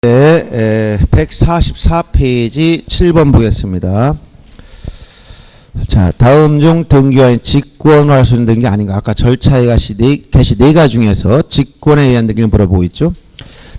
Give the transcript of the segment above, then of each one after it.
144페이지 7번 보겠습니다. 자, 다음 중 등기와의 직권을 할 수 있는 등기 아닌가? 아까 절차에 게시 네 가지 중에서 직권에 의한 등기를 물어보고 있죠.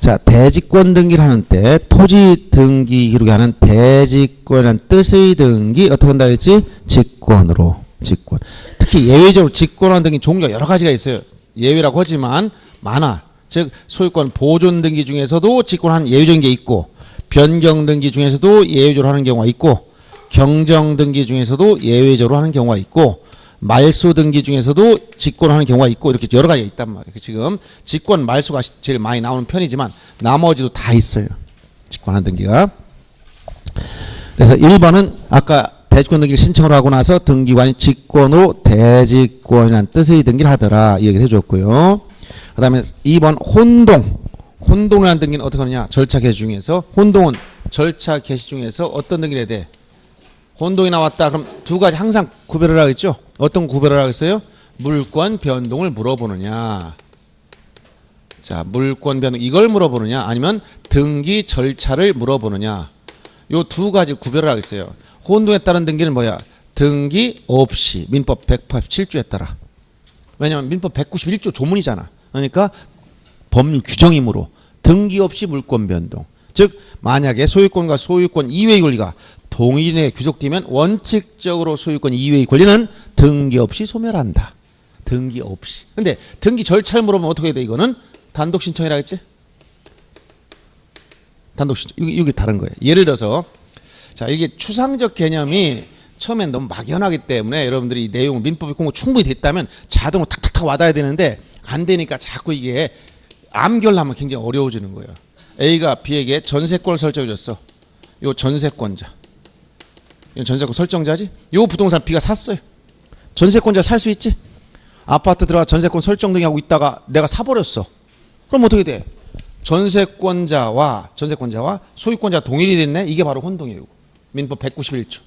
자, 대직권 등기를 하는 때 토지 등기 기록에 하는 대직권이라는 뜻의 등기 어떻게 한다 했지? 직권으로. 직권. 특히 예외적으로 직권하는 등기 종류가 여러 가지가 있어요. 예외라고 하지만 많아. 즉 소유권 보존 등기 중에서도 직권하는 예외적인 게 있고, 변경 등기 중에서도 예외적으로 하는 경우가 있고, 경정 등기 중에서도 예외적으로 하는 경우가 있고, 말소 등기 중에서도 직권하는 경우가 있고, 이렇게 여러 가지가 있단 말이에요. 지금 직권 말소가 제일 많이 나오는 편이지만 나머지도 다 있어요. 직권하는 등기가. 그래서 1번은 아까 대직권 등기를 신청을 하고 나서 등기관이 직권으로 대직권이라는 뜻의 등기를 하더라, 이 얘기를 해줬고요. 그 다음에 2번 혼동이라는 등기는 어떻게 하느냐? 절차 개시 중에서. 혼동은 절차 개시 중에서 어떤 등기를 해야 돼? 혼동이 나왔다 그럼 두 가지 항상 구별을 하겠죠? 어떤 구별을 하겠어요? 물권 변동을 물어보느냐, 자 물권 변동 이걸 물어보느냐, 아니면 등기 절차를 물어보느냐, 요 두 가지 구별을 하겠어요. 혼동에 따른 등기는 뭐야? 등기 없이 민법 187조에 따라. 왜냐하면 민법 191조 조문이잖아. 그러니까 법률 규정이므로 등기 없이 물권 변동. 즉 만약에 소유권과 소유권 이외의 권리가 동일인에 귀속되면 원칙적으로 소유권 이외의 권리는 등기 없이 소멸한다. 등기 없이. 근데 등기 절차를 물어보면 어떻게 해야 돼? 이거는 단독 신청이라 했지? 단독 신청. 이게 다른 거예요. 예를 들어서 자 이게 추상적 개념이 처음엔 너무 막연하기 때문에 여러분들이 이 내용을 민법에 공부 충분히 됐다면 자동으로 탁탁탁 와닿아야 되는데 안 되니까 자꾸 이게 암결하면 굉장히 어려워지는 거예요. A가 B에게 전세권을 설정해 줬어. 요 전세권자. 이 전세권 설정자지? 요 부동산 B가 샀어요. 전세권자 살 수 있지? 아파트 들어가 전세권 설정 등기 하고 있다가 내가 사버렸어. 그럼 어떻게 돼? 전세권자와 소유권자 동일이 됐네? 이게 바로 혼동이에요. 민법 191조.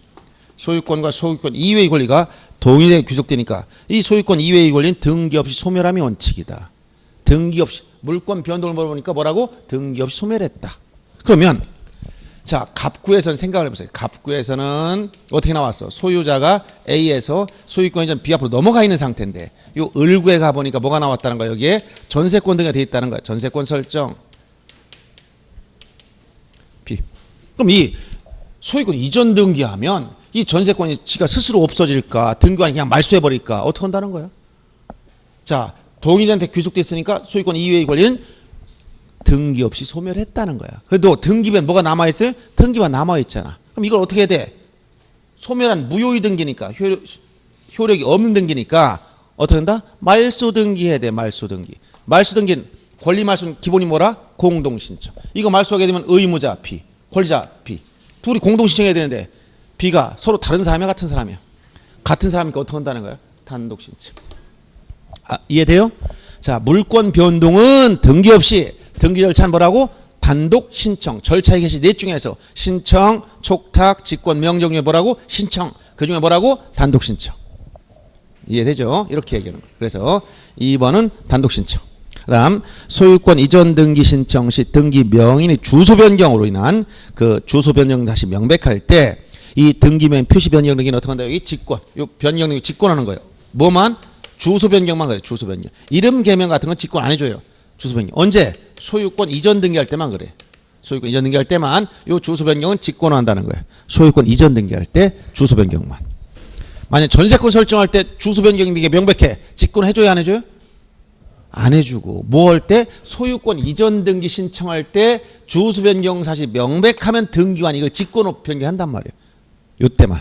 소유권과 소유권 이외의 권리가 동일에 귀속되니까 이 소유권 이외의 권리는 등기 없이 소멸함이 원칙이다. 등기 없이 물권 변동을 물어보니까 뭐라고? 등기 없이 소멸했다. 그러면 자 갑구에서는 생각을 해보세요. 갑구에서는 어떻게 나왔어? 소유자가 A에서 소유권이 전 B 앞으로 넘어가 있는 상태인데 요 을구에 가보니까 뭐가 나왔다는 거야? 여기에 전세권 등기가 돼 있다는 거야. 전세권 설정 B. 그럼 이 소유권 이전 등기하면 이 전세권이 지가 스스로 없어질까? 등기관이 그냥 말소해버릴까? 어떻게 한다는 거야? 자, 동일한테 귀속됐으니까 소유권 이외의 권리는 등기 없이 소멸했다는 거야. 그래도 등기변 뭐가 남아있어요? 등기만 남아있잖아. 그럼 이걸 어떻게 해야 돼? 소멸한 무효의 등기니까, 효력이 없는 등기니까 어떻게 한다? 말소 등기해야 돼. 말소 등기. 말소 등기는 권리 말소는 기본이 뭐라? 공동신청. 이거 말소하게 되면 의무자 B, 권리자 B. 둘이 공동신청해야 되는데 B가 서로 다른 사람이야, 같은 사람이야? 같은 사람이니까 어떻게 한다는 거야? 단독 신청. 아, 이해돼요? 자, 물권 변동은 등기 없이, 등기 절차는 뭐라고? 단독 신청. 절차에 계신 넷 중에서 신청, 촉탁, 직권, 명령 중에 뭐라고? 신청. 그 중에 뭐라고? 단독 신청. 이해되죠? 이렇게 얘기하는 거예요. 그래서 2번은 단독 신청. 그 다음 소유권 이전 등기 신청 시 등기 명인의 주소 변경으로 인한 그 주소 변경 다시 명백할 때 이 등기명 표시 변경 등기는 어떻게 한다? 여기 직권. 요 변경 등기 직권하는 거예요. 뭐만? 주소 변경만 그래. 주소 변경. 이름 개명 같은 건 직권 안 해줘요. 주소 변경. 언제? 소유권 이전 등기할 때만 그래. 소유권 이전 등기할 때만 요 주소 변경은 직권한다는 거예요. 소유권 이전 등기할 때 주소 변경만. 만약 전세권 설정할 때 주소 변경 등기 명백해. 직권 해줘요, 안 해줘요? 안 해주고. 뭐 할 때? 소유권 이전 등기 신청할 때 주소 변경 사실 명백하면 등기관이 이걸 직권으로 변경한단 말이에요. 요때만.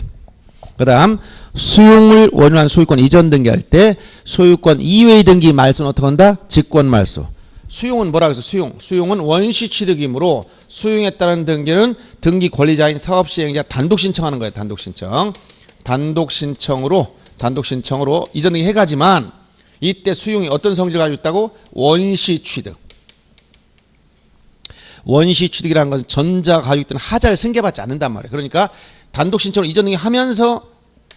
그 다음 수용을 원유한 소유권 이전 등기할 때 소유권 이외의 등기 말소는 어떻게 한다? 직권 말소. 수용은 뭐라 그래서 수용은 원시 취득이므로 수용에 따른 등기는 등기 권리자인 사업시행자 단독 신청하는 거예요. 단독 신청. 단독 신청으로 이전 등기 해가지만 이때 수용이 어떤 성질을 가지고 있다고? 원시 취득. 원시 취득이라는 것은 전자가 가지고 있던 하자를 승계받지 않는단 말이에요. 그러니까 단독 신청을 이전 등기 하면서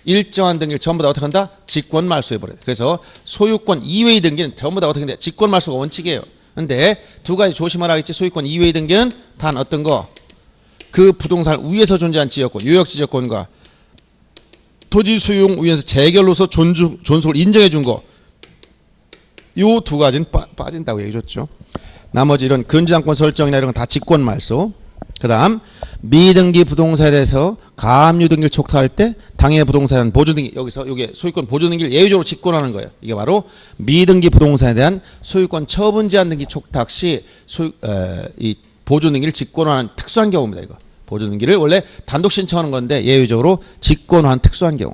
일정한 등기를 전부 다 어떻게 한다? 직권 말소해버려요. 그래서 소유권 이외의 등기는 전부 다 어떻게 한다? 직권 말소가 원칙이에요. 근데 두 가지 조심하라 했지. 소유권 이외의 등기는 단 어떤 거? 그 부동산 위에서 존재한 지역권, 요역 지적권과 토지 수용 위에서 재결로서 존속을 인정해 준 거. 요 두 가지는 빠진다고 얘기해 줬죠. 나머지 이런 근저당권 설정이나 이런 건 다 직권 말소. 그다음 미등기 부동산에 대해서 가압류 등기를 촉탁할 때 당해 부동산 보존 등기, 여기서 이게 소유권 보존 등기를 예외적으로 직권하는 거예요. 이게 바로 미등기 부동산에 대한 소유권 처분 제한 등기 촉탁 시 이 보존 등기를 직권하는 특수한 경우입니다. 이거 보존 등기를 원래 단독 신청하는 건데 예외적으로 직권하는 특수한 경우.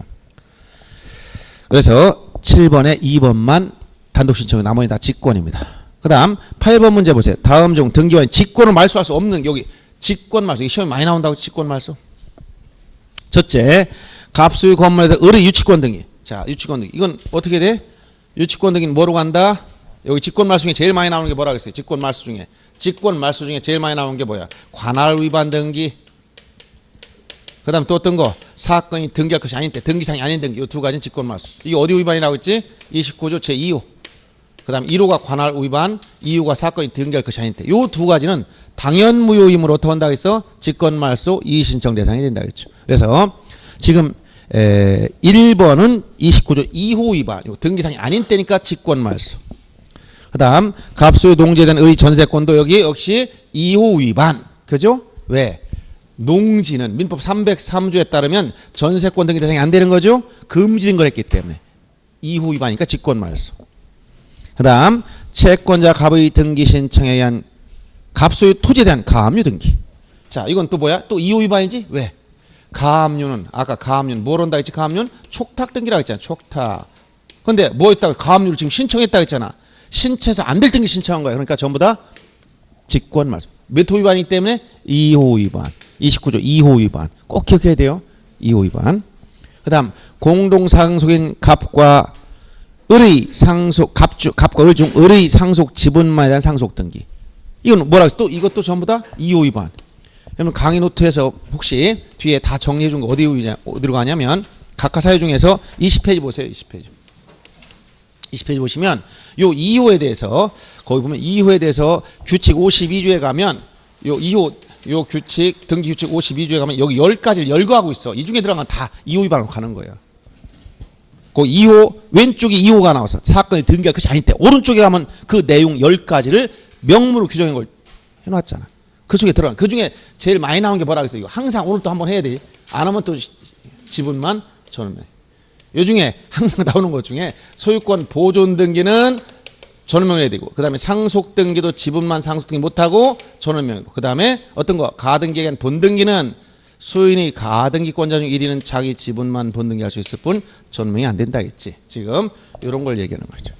그래서 7번에 2번만 단독 신청이, 나머지 다 직권입니다. 그 다음 8번 문제 보세요. 다음 중 등기와의 직권을 말소할 수 없는, 여기 직권 말소, 이게 시험에 많이 나온다고. 직권 말소. 첫째, 갑수유 건물에서 의뢰 유치권 등기. 자, 유치권 등기. 이건 어떻게 돼? 유치권 등기는 뭐로 간다? 여기 직권 말소 중에 제일 많이 나오는 게 뭐라고 했어요? 직권 말소 중에 제일 많이 나오는 게 뭐야? 관할 위반 등기. 그 다음 또 어떤 거? 사건이 등기할 것이 아닌 때, 등기상이 아닌 등기. 이 두 가지는 직권 말소. 이게 어디 위반이라고 했지? 29조 제2호. 그 다음 1호가 관할 위반, 2호가 사건이 등기할 것이 아닌 때. 이 두 가지는 당연무효이므로 어떻게 한다고 했어? 직권 말소 이의신청 대상이 된다고 했죠. 그래서 지금 1번은 29조 2호 위반, 등기상이 아닌 때니까 직권 말소. 그 다음 갑수유 농지에 대한 의 전세권도 여기 역시 2호 위반. 그죠? 왜? 농지는 민법 303조에 따르면 전세권 등기 대상이 안 되는 거죠? 금지된 걸 했기 때문에 2호 위반이니까 직권 말소. 그 다음 채권자 갑의 등기 신청에 의한 갑소유 토지에 대한 가압류 등기. 자, 이건 또 뭐야? 또 2호 위반이지? 왜? 가압류는 아까 가압류는 뭘 한다 했지? 가압류는 촉탁 등기라고 했잖아. 촉탁. 근데 뭐 했다고? 가압류를 지금 신청했다고 했잖아. 신청해서 안 될 등기 신청한 거야. 그러니까 전부 다 직권 말소. 몇 호 위반이기 때문에 2호 위반. 29조 2호 위반. 꼭 기억해야 돼요. 2호 위반. 그 다음 공동상속인 갑과 을의 상속, 갑과 을 중 을의 상속 지분만에 대한 상속 등기. 이건 뭐라 했어? 또 이것도 전부 다 2호 위반. 그러면 강의 노트에서 혹시 뒤에 다 정리해 준 거 어디로 가냐면 각하사유 중에서 20페이지 보세요. 20페이지. 20페이지 보시면 요 2호에 대해서, 거기 보면 2호에 대해서 규칙 52조에 가면 요 2호 요 규칙 등기 규칙 52조에 가면 여기 10가지를 열거하고 있어. 이 중에 들어가면 다 2호 위반으로 가는 거예요. 그 2호 왼쪽에 2호가 나와서 사건이 등기할 것이 아닐 때, 오른쪽에 가면 그 내용 10가지를 명문으로 규정한 걸 해놨잖아. 그 속에 들어간, 그 중에 제일 많이 나오는 게 뭐라고 했어요? 항상 오늘 또 한번 해야 돼. 안 하면 또 지분만 전원명. 요 중에 항상 나오는 것 중에 소유권 보존 등기는 전원명해야 되고, 그 다음에 상속 등기도 지분만 상속 등기 못하고 전원명이고, 그 다음에 어떤 거? 가등기에 대한 본등기는 수인이 가등기권자 중 1위는 자기 지분만 본등기할 수 있을 뿐 전명이 안 된다 했지. 지금 이런 걸 얘기하는 거죠.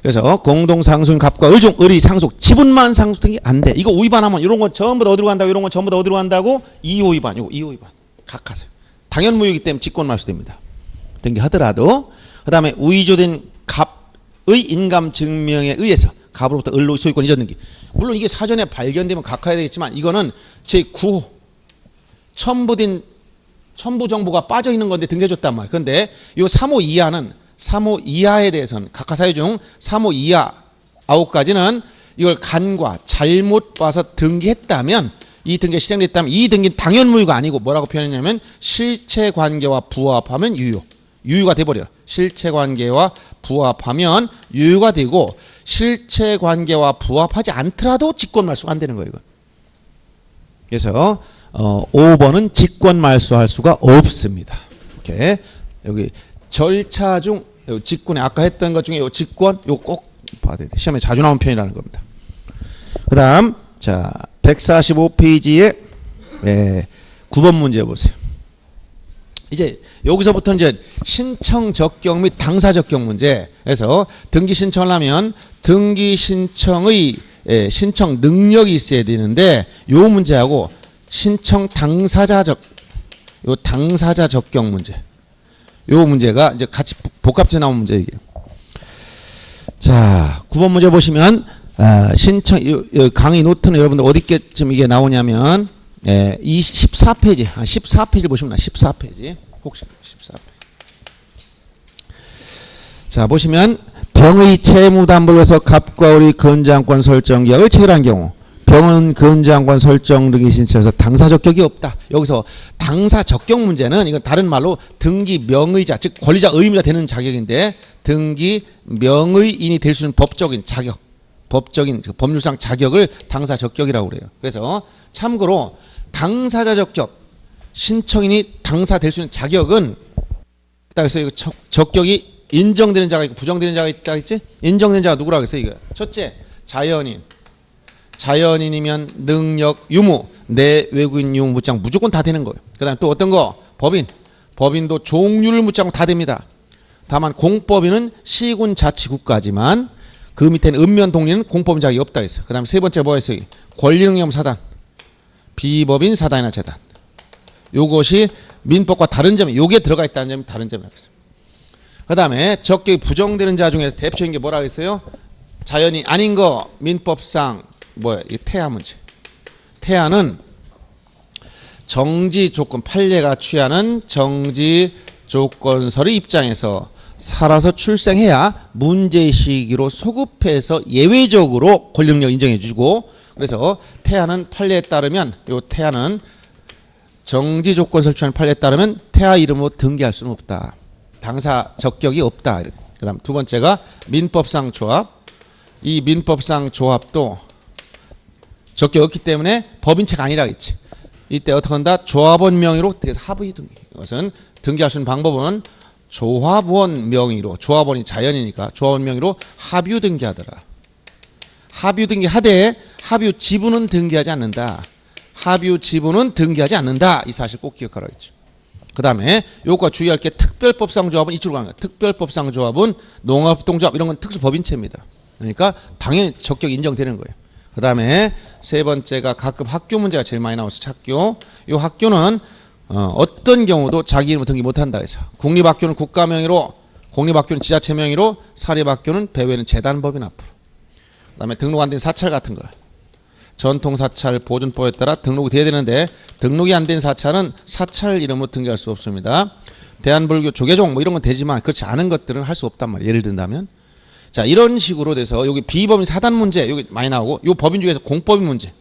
그래서 공동상속인 갑과 을 중 을이 상속 지분만 상속 등기 안 돼. 이거 위반하면 이런 건 전부 다 어디로 간다고, 이런 건 전부 다 어디로 간다고? 2호 위반. 이거 2호 위반. 각하세요. 당연무효이기 때문에 직권 말소됩니다. 등기하더라도. 그 다음에 위조된 갑의 인감 증명에 의해서 갑으로부터 을로 소유권 이전 등기. 물론 이게 사전에 발견되면 각하해야 되겠지만 이거는 제9호 첨부 정보가 빠져 있는 건데 등재해줬단 말이에요. 그런데 이 3호 이하는, 3호 이하에 대해서는 각하사유 중 3호 이하 9가지는 이걸 간과 잘못 봐서 등기했다면, 이 등기가 실행됐다면 이 등기는 당연무효가 아니고 뭐라고 표현했냐면 실체관계와 부합하면 유효가 돼버려요. 실체관계와 부합하면 유효가 되고, 실체관계와 부합하지 않더라도 직권말소가 안 되는 거예요. 이건. 그래서 5번은 직권말소할 수가 없습니다. 이렇게 여기 절차 중 직권에 아까 했던 것 중에 요 직권 요 꼭 봐야 돼요. 시험에 자주 나온 표현이라는 겁니다. 그 다음 자 145페이지에 9번 문제 보세요. 이제 여기서부터 이제 신청 적격 및 당사 적격 문제. 그래서 등기 신청을 하면 등기 신청의 신청 능력이 있어야 되는데, 요 문제하고 신청 당사자 적격 문제. 요 문제가 이제 같이 복합적으로 나온 문제예요. 자, 9번 문제 보시면 신청 강의 노트는 여러분들 어디쯤 이게 나오냐면 이 14페이지, 14페이지를 보시면 14페이지. 혹시 14페이지. 자, 보시면 병의 채무담보로서 갑과 을이 근저당권 설정 계약을 체결한 경우 병은 근저당권 설정 등기 신청에서 당사 적격이 없다. 여기서 당사 적격 문제는 이건 다른 말로 등기 명의자 즉 권리자 의무자 되는 자격인데 등기 명의인이 될 수 있는 법적인 자격, 법적인 법률상 자격을 당사 적격이라고 그래요. 그래서 참고로 당사자 적격, 신청인이 당사 될 수 있는 자격은 그래서 이거 적격이 인정되는 자가 있고 부정되는 자가 있다 했지? 인정되는 자가 누구라고 했어요? 이거 첫째 자연인. 자연인이면 능력, 유무, 내 외국인 유무 묻지 않고 무조건 다 되는 거예요. 그 다음에 또 어떤 거? 법인. 법인도 종류를 묻지 않고 다 됩니다. 다만 공법인은 시군 자치국가지만 그 밑에는 읍면 동리는 공법인 자격이 없다 했어요. 그 다음에 세 번째 뭐가 있어요? 권리능력 사단. 비법인 사단이나 재단. 요것이 민법과 다른 점이 요게 들어가 있다는 점이 다른 점이라고 했어요. 그 다음에 적격이 부정되는 자 중에서 대표적인 게 뭐라고 했어요? 자연이 아닌 거 민법상 뭐야? 이 태아 문제. 태아는 정지 조건 판례가 취하는 정지 조건서의 입장에서 살아서 출생해야 문제시기로 소급해서 예외적으로 권력력 인정해 주고 그래서 태아는 판례에 따르면 요 태아는 정지 조건 설치하는 판례에 따르면 태아 이름으로 등기할 수는 없다. 당사 적격이 없다. 그 다음 두 번째가 민법상 조합. 이 민법상 조합도 적격이 없기 때문에 법인체가 아니라 했지. 이때 어떻게 한다? 조합원 명의로 합의 등기. 이것은 등기할 수 있는 방법은 조합원 명의로 조합원이 자연이니까 조합원 명의로 합유 등기하더라. 합유 등기하되 합유 지분은 등기하지 않는다. 합유 지분은 등기하지 않는다. 이 사실 꼭 기억하라 했죠. 그 다음에 요거 주의할 게 특별법상 조합은 이쪽으로 가는 거야. 특별법상 조합은 농업동조합 이런 건 특수법인체입니다. 그러니까 당연히 적격 인정되는 거예요. 그 다음에 세 번째가 가끔 학교 문제가 제일 많이 나와서 학교. 요 학교는 어떤 경우도 자기 이름으로 등기 못한다 해서 국립학교는 국가 명의로, 공립학교는 지자체 명의로, 사립학교는 배후에는 재단법인 앞으로. 그 다음에 등록 안 된 사찰 같은 거. 전통사찰 보존법에 따라 등록이 돼야 되는데 등록이 안 된 사찰은 사찰 이름으로 등기할 수 없습니다. 대한불교 조계종 뭐 이런 건 되지만 그렇지 않은 것들은 할 수 없단 말이에요. 예를 든다면. 자 이런 식으로 돼서 여기 비법인 사단 문제 여기 많이 나오고 요 법인 중에서 공법인 문제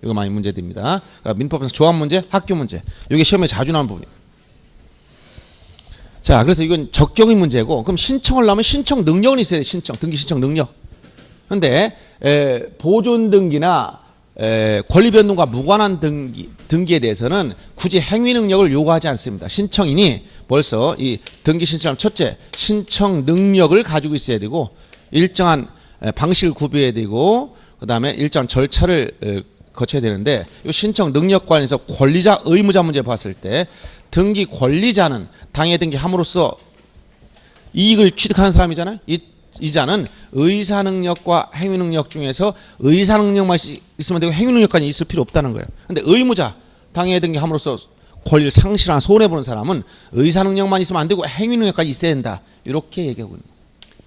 이거 많이 문제됩니다. 그러니까 민법상 조합 문제, 학교 문제 이게 시험에 자주 나오는 부분이에요. 자 그래서 이건 적격의 문제고 그럼 신청을 하면 신청 능력은 있어야 돼. 신청 등기 신청 능력. 근데 보존 등기나 권리 변동과 무관한 등기에 대해서는 굳이 행위 능력을 요구하지 않습니다. 신청인이 벌써 이 등기 신청하면 첫째 신청 능력을 가지고 있어야 되고 일정한 방식을 구비해야 되고 그 다음에 일정한 절차를 거쳐야 되는데 이 신청 능력 관련해서 권리자 의무자 문제 봤을 때 등기 권리자는 당해 등기함으로써 이익을 취득하는 사람이잖아요. 이 자는 의사능력과 행위능력 중에서 의사능력만 있으면 되고 행위능력까지 있을 필요 없다는 거예요. 근데 의무자 당해 등기함으로써 권리를 상실하거나 손해보는 사람은 의사능력만 있으면 안 되고 행위능력까지 있어야 된다. 이렇게 얘기하고 있는 거예요.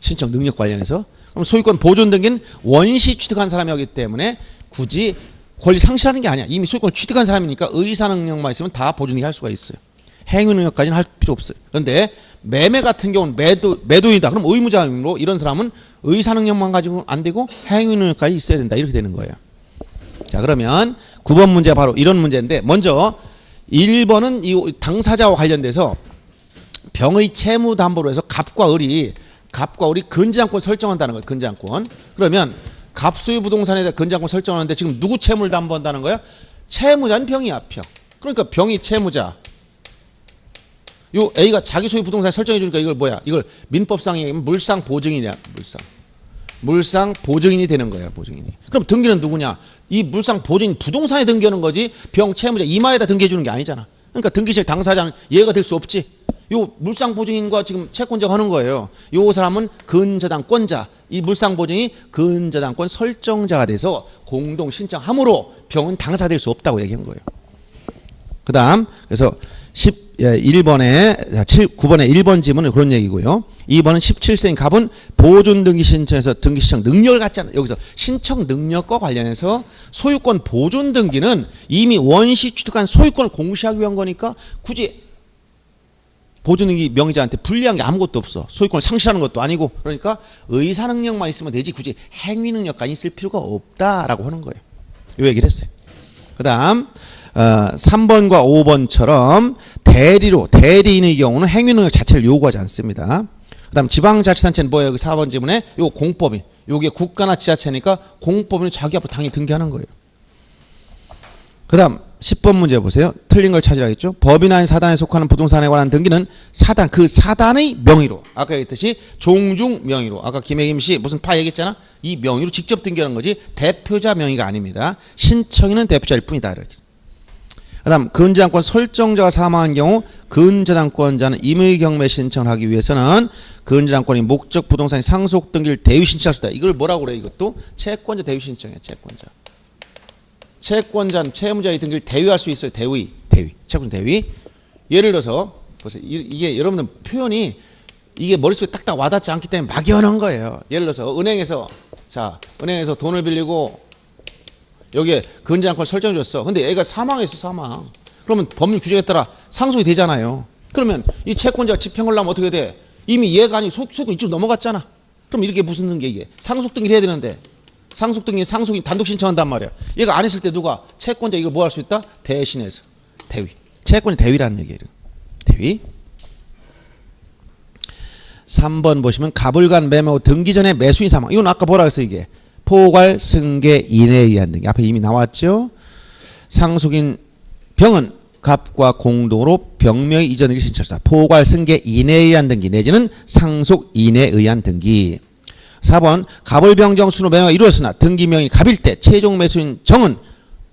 신청 능력 관련해서. 그럼 소유권 보존 등기는 원시 취득한 사람이 하기 때문에 굳이 권리 상실하는 게 아니야. 이미 소유권을 취득한 사람이니까 의사능력만 있으면 다 보존이 할 수가 있어요. 행위능력까지는 할 필요 없어요. 그런데 매매 같은 경우는 매도인이다. 그럼 의무자로 이런 사람은 의사능력만 가지고 안 되고 행위능력까지 있어야 된다. 이렇게 되는 거예요. 자 그러면 9번 문제 바로 이런 문제인데 먼저 1번은 이 당사자와 관련돼서 병의 채무담보로 해서 갑과 을이 근저당권 설정한다는 거예요. 근저당권. 그러면 갑소유 부동산에 대해 근저당권 설정하는데 지금 누구 채무를 담보한다는 거야? 채무자는 병이야. 병. 그러니까 병이 채무자. 요 A가 자기 소유 부동산 설정해 주니까 이걸 뭐야? 이걸 민법상에 얘기하면 물상 보증인이야. 물상 보증인이 되는 거야. 보증인이. 그럼 등기는 누구냐? 이 물상 보증인 부동산에 등기하는 거지 병 채무자 이마에다 등기해 주는 게 아니잖아. 그러니까 등기실 당사자는 얘가 될 수 없지. 요 물상 보증인과 지금 채권자가 하는 거예요. 요 사람은 근저당권자. 이 물상 보증이 근저당권 설정자가 돼서 공동 신청함으로 병은 당사될 수 없다고 얘기한 거예요. 그다음 그래서 9번에 1번 지문은 그런 얘기고요. 2번은 17세인 갑은 보존 등기 신청에서 등기 신청 능력을 갖지 않는 여기서 신청 능력과 관련해서 소유권 보존 등기는 이미 원시 취득한 소유권을 공시하기 위한 거니까 굳이 보존등기 명의자한테 불리한 게 아무것도 없어. 소유권을 상실하는 것도 아니고. 그러니까 의사능력만 있으면 되지 굳이 행위능력까지 있을 필요가 없다라고 하는 거예요. 이 얘기를 했어요. 그 다음 3번과 5번처럼 대리인의 경우는 행위능력 자체를 요구하지 않습니다. 그 다음 지방자치단체는 뭐예요? 그 4번 지문에 요 공법인. 요게 국가나 지자체니까 공법인은 자기 앞으로 당연히 등기하는 거예요. 그 다음 10번 문제 보세요. 틀린 걸 찾으라 했죠. 법인 아닌 사단에 속하는 부동산에 관한 등기는 사단, 그 사단의 명의로, 아까 얘기했듯이 종중 명의로, 아까 김혜김 씨 무슨 파 얘기했잖아. 이 명의로 직접 등기하는 거지 대표자 명의가 아닙니다. 신청인은 대표자일 뿐이다. 이렇게. 그 다음 근저당권 설정자가 사망한 경우 근저당권자는 임의경매 신청을 하기 위해서는 근저당권이 목적 부동산의 상속 등기를 대위 신청할 수 있다. 이걸 뭐라고 그래? 이것도 채권자 대위 신청이야. 채권자는 채무자의 등기를 대위할 수 있어요. 대위. 채권 대위. 예를 들어서 보세요. 이게 여러분들 표현이 이게 머릿속에 딱딱 와닿지 않기 때문에 막연한 거예요. 예를 들어서 은행에서 돈을 빌리고 여기에 근저당권 설정해 줬어. 근데 애가 사망했어. 사망. 그러면 법률 규정에 따라 상속이 되잖아요. 그러면 이 채권자가 집행을 하면 어떻게 돼? 이미 얘가 아니 소유권 이쪽 넘어갔잖아. 그럼 이렇게 무슨 등기 이게 상속 등기를 해야 되는데 상속이 단독 신청한단 말이야. 얘가 안 했을 때 누가 채권자 이걸 뭐 할 수 있다? 대신해서 대위. 채권이 대위라는 얘기예요. 대위. 3번 보시면 가불간 매매 등기 전에 매수인 사망. 이건 아까 뭐라 했어 이게? 포괄 승계 인해에 의한 등기. 앞에 이미 나왔죠. 상속인 병은 갑과 공동으로 병명의 이전 등기 신청했다. 포괄 승계 인해에 의한 등기 내지는 상속 인해에 의한 등기. 4번 갑을병정 순후 매매가 이루어졌으나 등기명이 갑일 때 최종 매수인 정은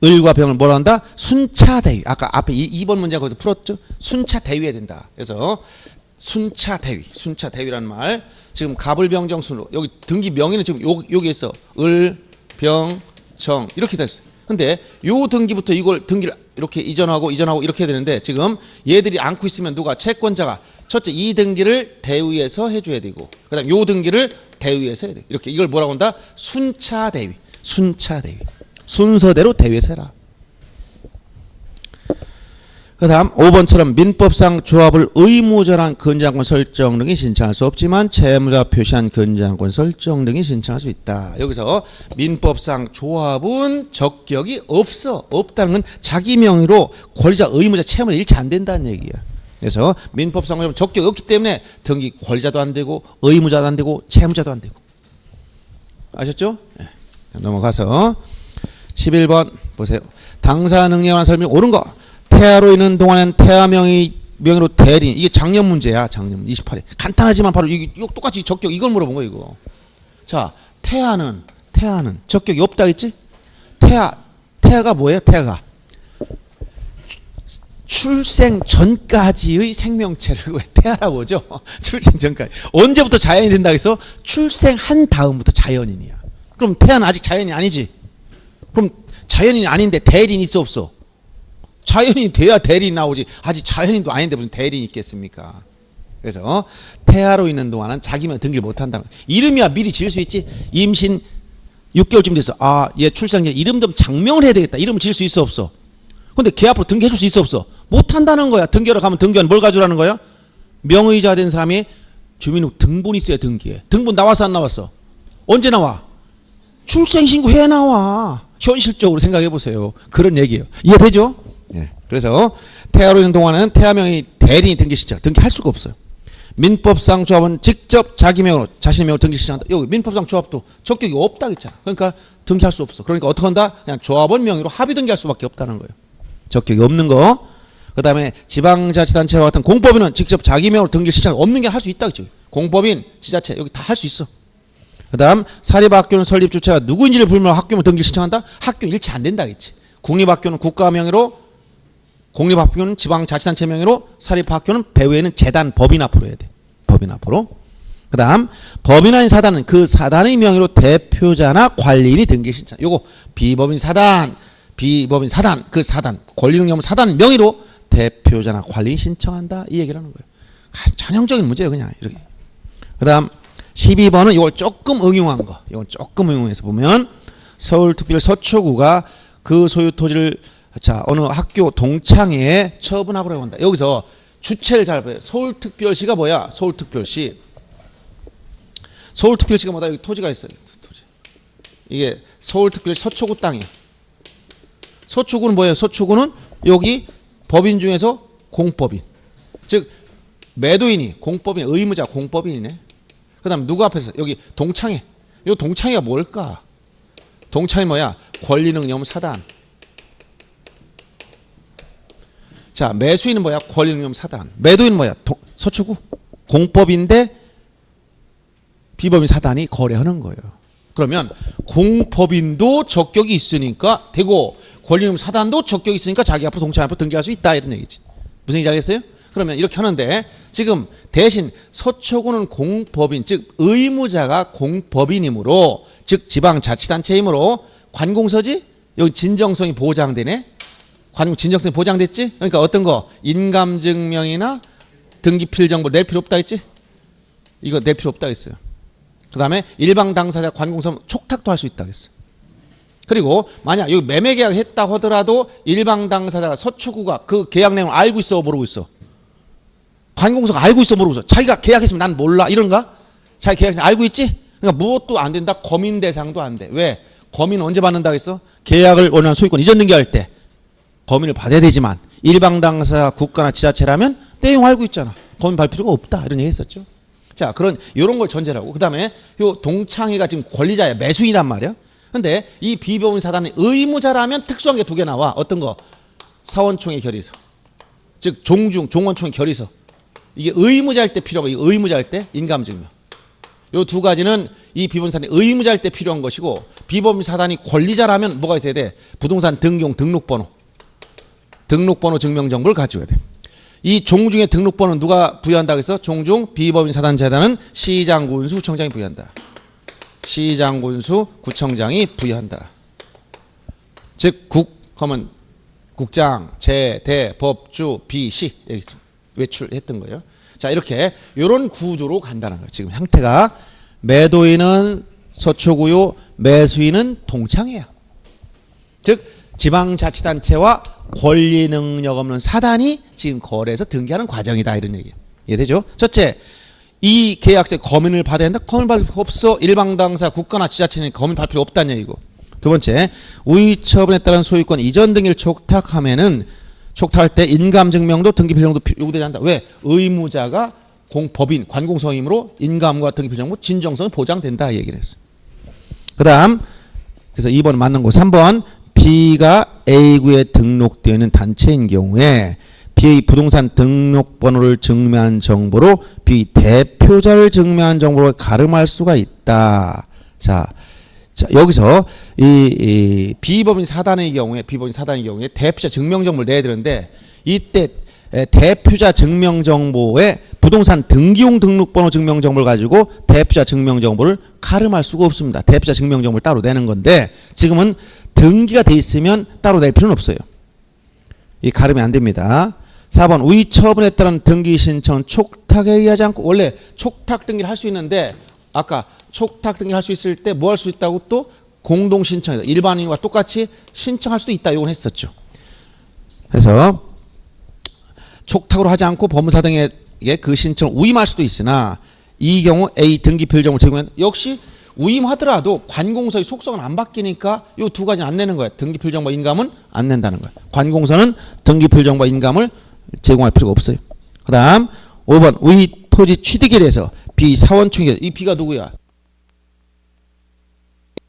을과 병을 뭐라 한다? 순차대위. 아까 앞에 2번 문제 거기서 풀었죠? 순차대위해야 된다. 그래서 순차대위라는 말. 지금 갑을병정 순후 여기 등기 명의는 지금 여기 있어. 을, 병, 정 이렇게 됐어요. 근데 요 등기부터 이걸 등기를 이렇게 이전하고 이렇게 해야 되는데 지금 얘들이 안고 있으면 누가 채권자가 첫째 이 등기를 대위에서 해줘야 되고 그다음 요 등기를 대위에서 해야 돼. 이렇게 이걸 뭐라고 한다? 순차대위. 순서대로 대위에서 해라. 그 다음 5번처럼 민법상 조합을 의무자란 근저당권 설정 등이 신청할 수 없지만 채무자 표시한 근저당권 설정 등이 신청할 수 있다. 여기서 민법상 조합은 적격이 없다는 건 자기 명의로 권리자, 의무자, 채무자 일치 안 된다는 얘기야. 그래서 민법상 적격이 없기 때문에 등기 권리자도 안 되고 의무자도 안 되고 채무자도 안 되고. 아셨죠? 네. 넘어가서 11번 보세요. 당사 능력에 관한 설명이 옳은 거. 태아로 있는 동안엔 태아 명의로 대리인. 이게 작년 문제야. 작년 28회. 간단하지만 바로 이거 똑같이 적격 이걸 물어본 거야 이거. 자, 태아는 적격이 없다 했지? 태아가 뭐예요? 태아가 출생 전까지의 생명체를 왜 태아라고 하죠? 출생 전까지. 언제부터 자연이 된다 해서 출생한 다음부터 자연인이야. 그럼 태아는 아직 자연이 아니지? 그럼 자연인이 아닌데 대리인이 있어 없어? 자연인이 돼야 대리인 나오지. 아직 자연인도 아닌데 무슨 대리인이 있겠습니까? 그래서 태아로 있는 동안은 자기면 등기를 못한다는 거야. 이름이야 미리 지을 수 있지. 임신 6개월쯤 돼서 얘 출생전 이름 좀 장명을 해야 되겠다. 이름을 지을 수 있어 없어? 근데 걔 앞으로 등기해줄 수 있어 없어? 못한다는 거야. 등기하러 가면 등기한 뭘 가져라는 거야? 명의자 된 사람이 주민등록 등본이 있어야 등기해. 등본 나왔어 안 나왔어? 언제 나와? 출생신고해 나와. 현실적으로 생각해 보세요. 그런 얘기예요. 이해되죠? 예. 그래서 태아로 있는 동안에는 태아명의 대리인 등기 신청 등기할 수가 없어요. 민법상 조합은 직접 자기 명으로 자신의 명으로 등기 신청한다. 여기 민법상 조합도 적격이 없다 했잖아. 그러니까 등기할 수 없어. 그러니까 어떻게 한다? 그냥 조합원 명의로 합의 등기할 수밖에 없다는 거예요. 적격이 없는 거. 그 다음에 지방자치단체와 같은 공법인은 직접 자기 명으로 등기 신청 없는 게 할 수 있다. 그치? 공법인, 지자체 여기 다 할 수 있어. 그 다음 사립학교는 설립 주체가 누구인지를 불문하고 학교만 등기 신청한다? 학교 일치 안 된다. 그치? 국립학교는 국가 명의로, 공립학교는 지방자치단체 명의로, 사립학교는 배후에는 재단, 법인 앞으로 해야 돼. 법인 앞으로. 그 다음 법인 아닌 사단은 그 사단의 명의로 대표자나 관리인이 등기 신청. 요거 비법인 사단, 그 사단, 권리능력 없는 사단 명의로 대표자나 관리인 신청한다. 이 얘기를 하는 거예요. 전형적인 문제예요. 그냥 이렇게. 그 다음 12번은 이걸 조금 응용한 거. 이건 조금 응용해서 보면 서울특별 서초구가 그 소유 토지를 어느 학교 동창회에 처분하고자 한다. 여기서 주체를 잘 봐요. 서울특별시가 뭐야? 서울특별시. 서울특별시가 뭐다? 여기 토지가 있어요. 토지. 이게 서울특별시 서초구 땅이에요. 서초구는 뭐예요? 서초구는 여기 법인 중에서 공법인. 즉 매도인이 공법인, 의무자 공법인이네. 그 다음 누구 앞에서? 여기 동창회. 이 동창회가 뭘까? 동창회 뭐야? 권리능력 사단. 자, 매수인은 뭐야? 권리능력 사단. 매도인은 뭐야? 서초구. 공법인데 비법인 사단이 거래하는 거예요. 그러면 공법인도 적격이 있으니까 되고 권리능력 사단도 적격이 있으니까 자기 앞으로 동창회 앞으로 등기할 수 있다 이런 얘기지. 무슨 얘기인지 알겠어요? 그러면 이렇게 하는데 지금 대신 서초구는 공법인 즉 의무자가 공법인이므로 즉 지방자치단체이므로 관공서지 여기 진정성이 보장되네. 진정성이 보장됐지? 그러니까 어떤 거 인감증명이나 등기필정보 낼 필요 없다 했지? 이거 낼 필요 없다 했어요. 그 다음에 일방 당사자 관공서 촉탁도 할 수 있다 했어. 그리고 만약 여기 매매계약 했다 하더라도 일방 당사자가 서초구가 그 계약 내용을 알고 있어 모르고 있어? 관공서가 알고 있어 모르고 있어? 자기가 계약했으면 난 몰라 이런가? 자기 계약했으면 알고 있지? 그러니까 무엇도 안 된다. 검인 대상도 안 돼. 왜? 검인은 언제 받는다 했어? 계약을 원하는 소유권 이전 등기할 때 검인을 받아야 되지만 일방 당사자 국가나 지자체라면 내용 알고 있잖아. 검인 받을 필요가 없다 이런 얘기 했었죠. 자, 요런 걸 전제라고. 그 다음에 요 동창회가 지금 권리자야. 매수인이란 말이야. 근데 이 비법인 사단이 의무자라면 특수한 게 두 개 나와. 어떤 거? 사원총회 결의서. 즉 종원총회 결의서. 이게 의무자일 때 필요하고 이게 의무자일 때 인감증명. 요 두 가지는 이 비법인 사단이 의무자일 때 필요한 것이고 비법인 사단이 권리자라면 뭐가 있어야 돼? 부동산 등록번호. 등록번호 증명정보를 가지고 돼. 이 종중의 등록번호는 누가 부여한다고 했어? 종중 비법인 사단 재단은 시장, 군수, 구청장이 부여한다. 시장, 군수, 구청장이 부여한다. 즉 그러면 국장, 재, 대, 법주, 비, 시 외출했던 거예요. 자, 이렇게 이런 구조로 간다는 거예요. 지금 형태가 매도인은 서초구요, 매수인은 동창회야. 즉 지방자치단체와 권리 능력 없는 사단이 지금 거래해서 등기하는 과정이다 이런 얘기예요. 이해되죠? 첫째, 이 계약서에 검인을 받아야 한다? 검인 받을 필요 없어. 일방당사 국가나 지자체는 검인 받을 필요 없다는 얘기고. 두 번째, 우위처분에 따른 소유권 이전 등기를 촉탁하면은 촉탁할 때 인감증명도 등기필정도 요구되지 않는다. 왜? 의무자가 공법인 관공서이므로 인감과 등기필정보 진정성이 보장된다 얘기를 했어요. 그 다음 그래서 2번 맞는 거. 3번 B가 A구에 등록되어 있는 단체인 경우에 B의 부동산 등록번호를 증명한 정보로 B 대표자를 증명한 정보로 가름할 수가 있다. 자 여기서 이 비법인 사단의 경우에 대표자 증명 정보를 내야 되는데 이때 대표자 증명 정보에 부동산 등기용 등록번호 증명 정보를 가지고 대표자 증명 정보를 가름할 수가 없습니다. 대표자 증명 정보를 따로 내는 건데 지금은 등기가 돼 있으면 따로 낼 필요는 없어요. 이 가름이 안 됩니다. 4번 우위 처분에 따른 등기 신청은 촉탁에 의하지 않고 원래 촉탁 등기를 할 수 있는데 아까 촉탁 등기를 할 수 있을 때 뭐 할 수 있다고 또 공동 신청이다. 일반인과 똑같이 신청할 수도 있다. 이건 했었죠. 그래서 촉탁으로 하지 않고 법무사 등에게 그 신청을 위임할 수도 있으나 이 경우 A 등기 필정을 제공한 역시 위임하더라도 관공서의 속성은 안 바뀌니까 이 두 가지는 안 내는 거야. 등기 필정과 인감은 안 낸다는 거야. 관공서는 등기 필정과 인감을 제공할 필요가 없어요. 그 다음 5번 우위 토지 취득에 대해서 B 사원총회. 이 B가 누구야?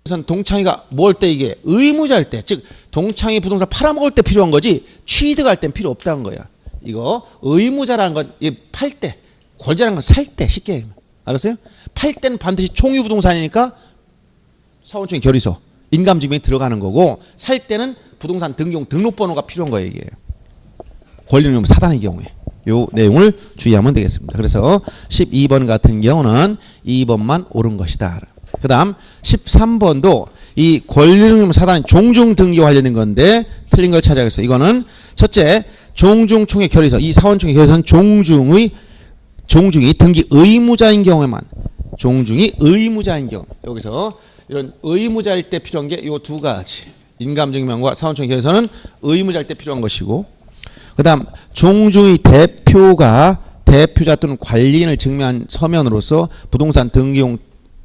우선 동창회가 뭘 때 이게 의무자일 때, 즉 동창회 부동산 팔아먹을 때 필요한 거지 취득할 땐 필요 없다는 거야. 이거 의무자라는 건 팔 때, 권자라는 건 살 때 쉽게 얘기하면. 알았어요? 팔 때는 반드시 총유 부동산이니까 사원총회 결의서, 인감증명이 들어가는 거고 살 때는 부동산 등기용 등록번호가 필요한 거예요. 이게 권리는 사단의 경우에 요 내용을 주의하면 되겠습니다. 그래서 12번 같은 경우는 2번만 옳은 것이다. 그 다음 13번도 이 권리능 사단이 종중 등기와 관련된 건데 틀린 걸 찾아야겠어요. 이거는 첫째 종중총회 결의서, 이 사원총회 결의서는 종중이 등기 의무자인 경우에만, 종중이 의무자인 경우, 여기서 이런 의무자일 때 필요한 게 이 두 가지, 인감증명과 사원총회 결의서는 의무자일 때 필요한 것이고, 그다음 종중의 대표자 또는 관리인을 증명한 서면으로서 부동산 등기용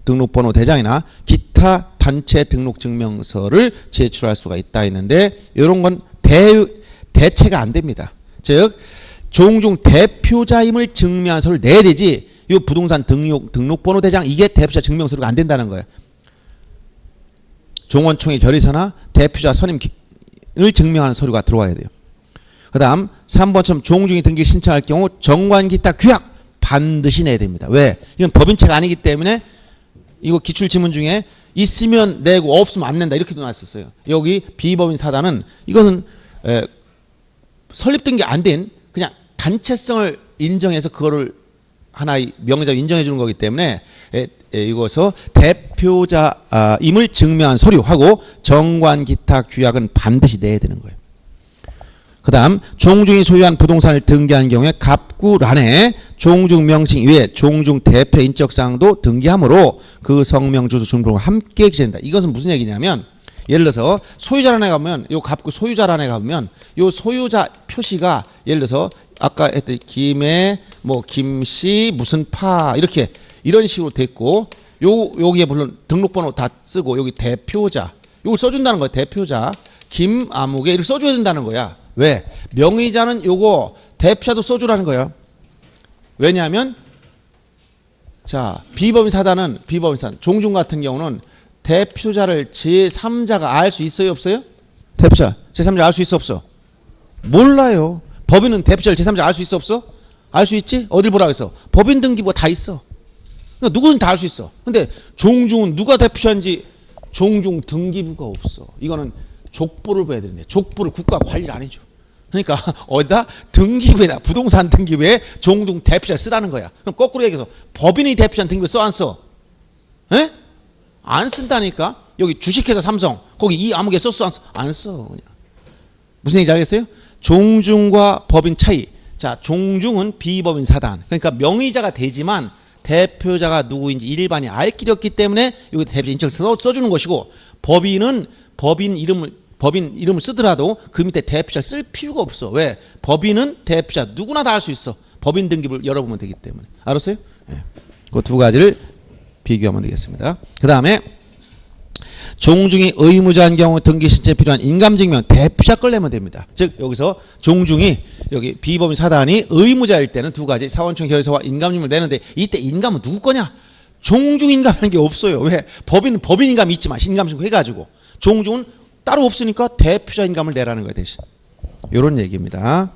등록번호 대장이나 기타 단체 등록 증명서를 제출할 수가 있다 했는데 이런 건 대체가 안 됩니다. 즉 종중 대표자임을 증명한 서를 내야 되지 이 부동산 등록번호 대장 이게 대표자 증명서가 안 된다는 거예요. 종원총회 결의서나 대표자 선임을 증명하는 서류가 들어와야 돼요. 그 다음 3번처럼 종중이 등기 신청할 경우 정관 기타 규약 반드시 내야 됩니다. 왜? 이건 법인체가 아니기 때문에 이거 기출지문 중에 있으면 내고 없으면 안 낸다 이렇게 나왔었어요. 여기 비법인 사단은 이거는 설립등기 안 된 그냥 단체성을 인정해서 그거를 하나의 명의자로 인정해 주는 거기 때문에 이것서 대표자임을 증명한 서류하고 정관 기타 규약은 반드시 내야 되는 거예요. 그 다음 종중이 소유한 부동산을 등기한 경우에 갑구란에 종중 명칭 이외에 종중 대표 인적사항도 등기하므로 그 성명 주소 주민번호가 함께 기재된다. 이것은 무슨 얘기냐면 예를 들어서 소유자란에 가면 요 갑구 소유자란에 가면 요 소유자 표시가 예를 들어서 아까 했던 김해 뭐 김씨 무슨 파 이렇게 이런 식으로 됐고 여기에 물론 등록번호 다 쓰고 여기 대표자 이걸 써준다는 거예요. 대표자 김아무개 이렇게 써줘야 된다는 거야. 왜? 명의자는 요거 대표자도 써주라는 거예요. 왜냐하면 자 비법인 사단은 비법인 사단 종중 같은 경우는 대표자를 제3자가 알 수 있어요 없어요? 대표자 제3자 알 수 있어 없어? 몰라요. 법인은 대표자를 제3자 알 수 있어 없어? 알 수 있지? 어딜 보라 그랬어? 법인 등기부 다 있어. 그러니까 누구든 다 알 수 있어. 근데 종중은 누가 대표자인지 종중 등기부가 없어. 이거는 족보를 봐야 되는데 족보를 국가 관리를 안 해줘. 그러니까 어디다 등기부에다 부동산 등기부에 종중 대표자 쓰라는 거야. 그럼 거꾸로 얘기해서 법인이 대표자 등기부 써 안 써? 에? 안 쓴다니까. 여기 주식회사 삼성 거기 이 아무개 썼어 안 써? 안 써. 그냥. 무슨 얘기인지 알겠어요? 종중과 법인 차이. 자 종중은 비법인 사단 그러니까 명의자가 되지만 대표자가 누구인지 일반이 알 길이 없기 때문에 여기 대표자 인적을 써주는 것이고 법인은 법인 이름을 쓰더라도 그 밑에 대표자 쓸 필요가 없어. 왜? 법인은 대표자 누구나 다 알 수 있어. 법인 등기부를 열어보면 되기 때문에. 알았어요? 네. 그 두 가지를 비교하면 되겠습니다. 그 다음에 종중이 의무자인 경우 등기 신청에 필요한 인감증명 대표자 걸 내면 됩니다. 즉 여기서 종중이 여기 비법인 사단이 의무자일 때는 두 가지 사원총 결의서와 인감증명을 내는데 이때 인감은 누구 거냐? 종중 인감이라는 게 없어요. 왜? 법인은 법인 인감이 있지만 인감증명 해가지고 종중은 따로 없으니까 대표자 인감을 내라는 거예요. 대신 이런 얘기입니다.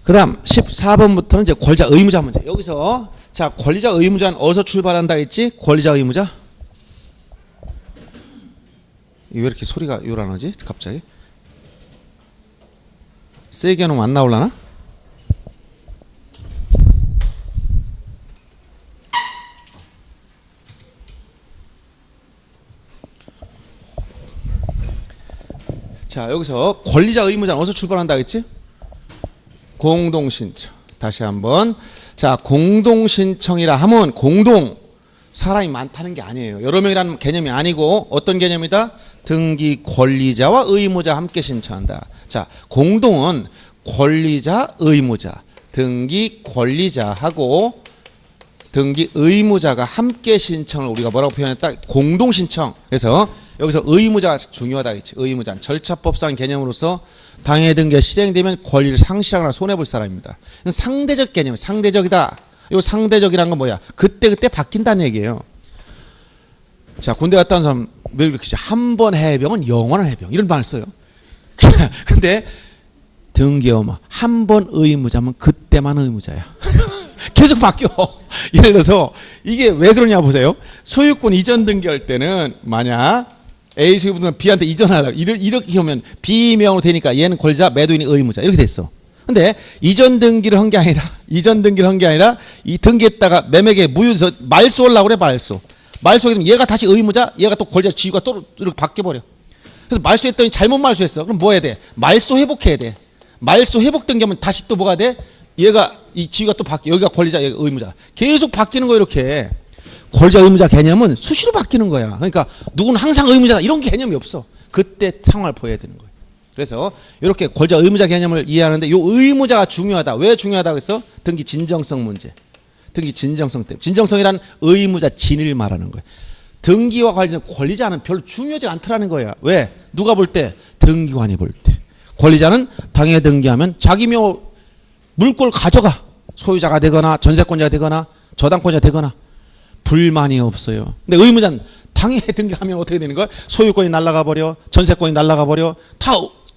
그 다음 14번부터는 이제 권리자 의무자 문제. 여기서 자 권리자 의무자는 어디서 출발한다 했지? 권리자 의무자 왜 이렇게 소리가 요란하지? 갑자기 세게 하면 안 나올라나? 자 여기서 권리자 의무자는 어디서 출발한다 했지? 공동신청. 다시 한번 자 공동신청이라 하면 공동 사람이 많다는 게 아니에요. 여러 명이라는 개념이 아니고 어떤 개념이다? 등기 권리자와 의무자 함께 신청한다. 자 공동은 권리자 의무자 등기 권리자하고 등기 의무자가 함께 신청을 우리가 뭐라고 표현했다? 공동신청. 그래서 여기서 의무자가 중요하다 했지. 의무자는 절차법상 개념으로서 당해 등기가 실행되면 권리를 상실하거나 손해볼 사람입니다. 상대적 개념, 상대적이다. 이 상대적이란 건 뭐야? 그때그때 바뀐다는 얘기예요. 자 군대 갔다 온 사람 왜 이렇게 한 번 해병은 영원한 해병 이런 말을 써요. 근데 등기어마 한 번 의무자면 그때만 의무자야. 계속 바뀌어. 예를 들어서 이게 왜 그러냐 보세요. 소유권 이전 등기할 때는 만약 A 소유분은 B한테 이전하려고 이렇게 하면 B 명으로 되니까 얘는 권리자 매도인이 의무자 이렇게 됐어. 근데 이전 등기를 한 게 아니라 이 등기했다가 매매계 무효돼서 말소하려고 그래. 말소하게 되면 얘가 다시 의무자 얘가 또 권리자 지위가 또 이렇게 바뀌어버려. 그래서 말소했더니 잘못 말소했어. 그럼 뭐 해야 돼? 말소 회복해야 돼. 말소 회복 등기하면 다시 또 뭐가 돼? 얘가 이 지위가 또 바뀌어. 여기가 권리자 여기가 의무자 계속 바뀌는 거. 이렇게 권리자 의무자 개념은 수시로 바뀌는 거야. 그러니까 누구는 항상 의무자다 이런 개념이 없어. 그때 상황을 보여야 되는 거예요. 그래서 이렇게 권리자 의무자 개념을 이해하는데 이 의무자가 중요하다. 왜 중요하다고 했어? 등기 진정성 문제. 등기 진정성 때문에. 진정성이란 의무자 진을 말하는 거예요. 등기와 관련된 권리자는 별로 중요하지 않더라는 거야. 왜? 누가 볼 때? 등기관이 볼 때. 권리자는 당해 등기하면 자기 묘 물권을 가져가. 소유자가 되거나 전세권자가 되거나 저당권자가 되거나 불만이 없어요. 근데 의무자는 당해 등기하면 어떻게 되는 거야? 소유권이 날아가 버려. 전세권이 날아가 버려. 다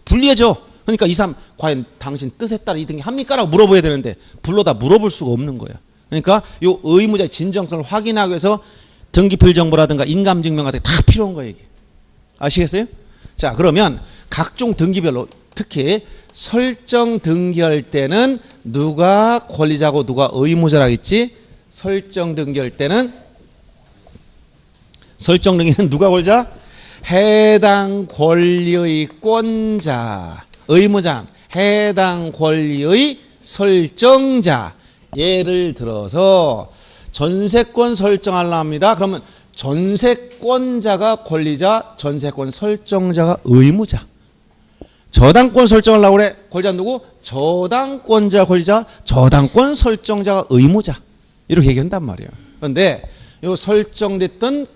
불리해져. 그러니까 이 사람 과연 당신 뜻에 따라 이 등기합니까? 라고 물어봐야 되는데 불러다 물어볼 수가 없는 거야. 그러니까 이 의무자의 진정성을 확인하기 위해서 등기필 정보라든가 인감증명 같은 게 다 필요한 거예요. 이게. 아시겠어요? 자, 그러면 각종 등기별로 특히 설정 등기할 때는 누가 권리자고 누가 의무자라고 했지? 설정 등기할 때는 설정 등기는 누가 권리자? 해당 권리의 권자, 의무자, 해당 권리의 설정자. 예를 들어서 전세권 설정하려 합니다. 그러면 전세권자가 권리자, 전세권 설정자가 의무자. 저당권 설정하려고 그래. 권리자 누구? 저당권자 권리자, 저당권 설정자가 의무자. 이렇게 얘기한단 말이에요. 그런데 이 설정됐던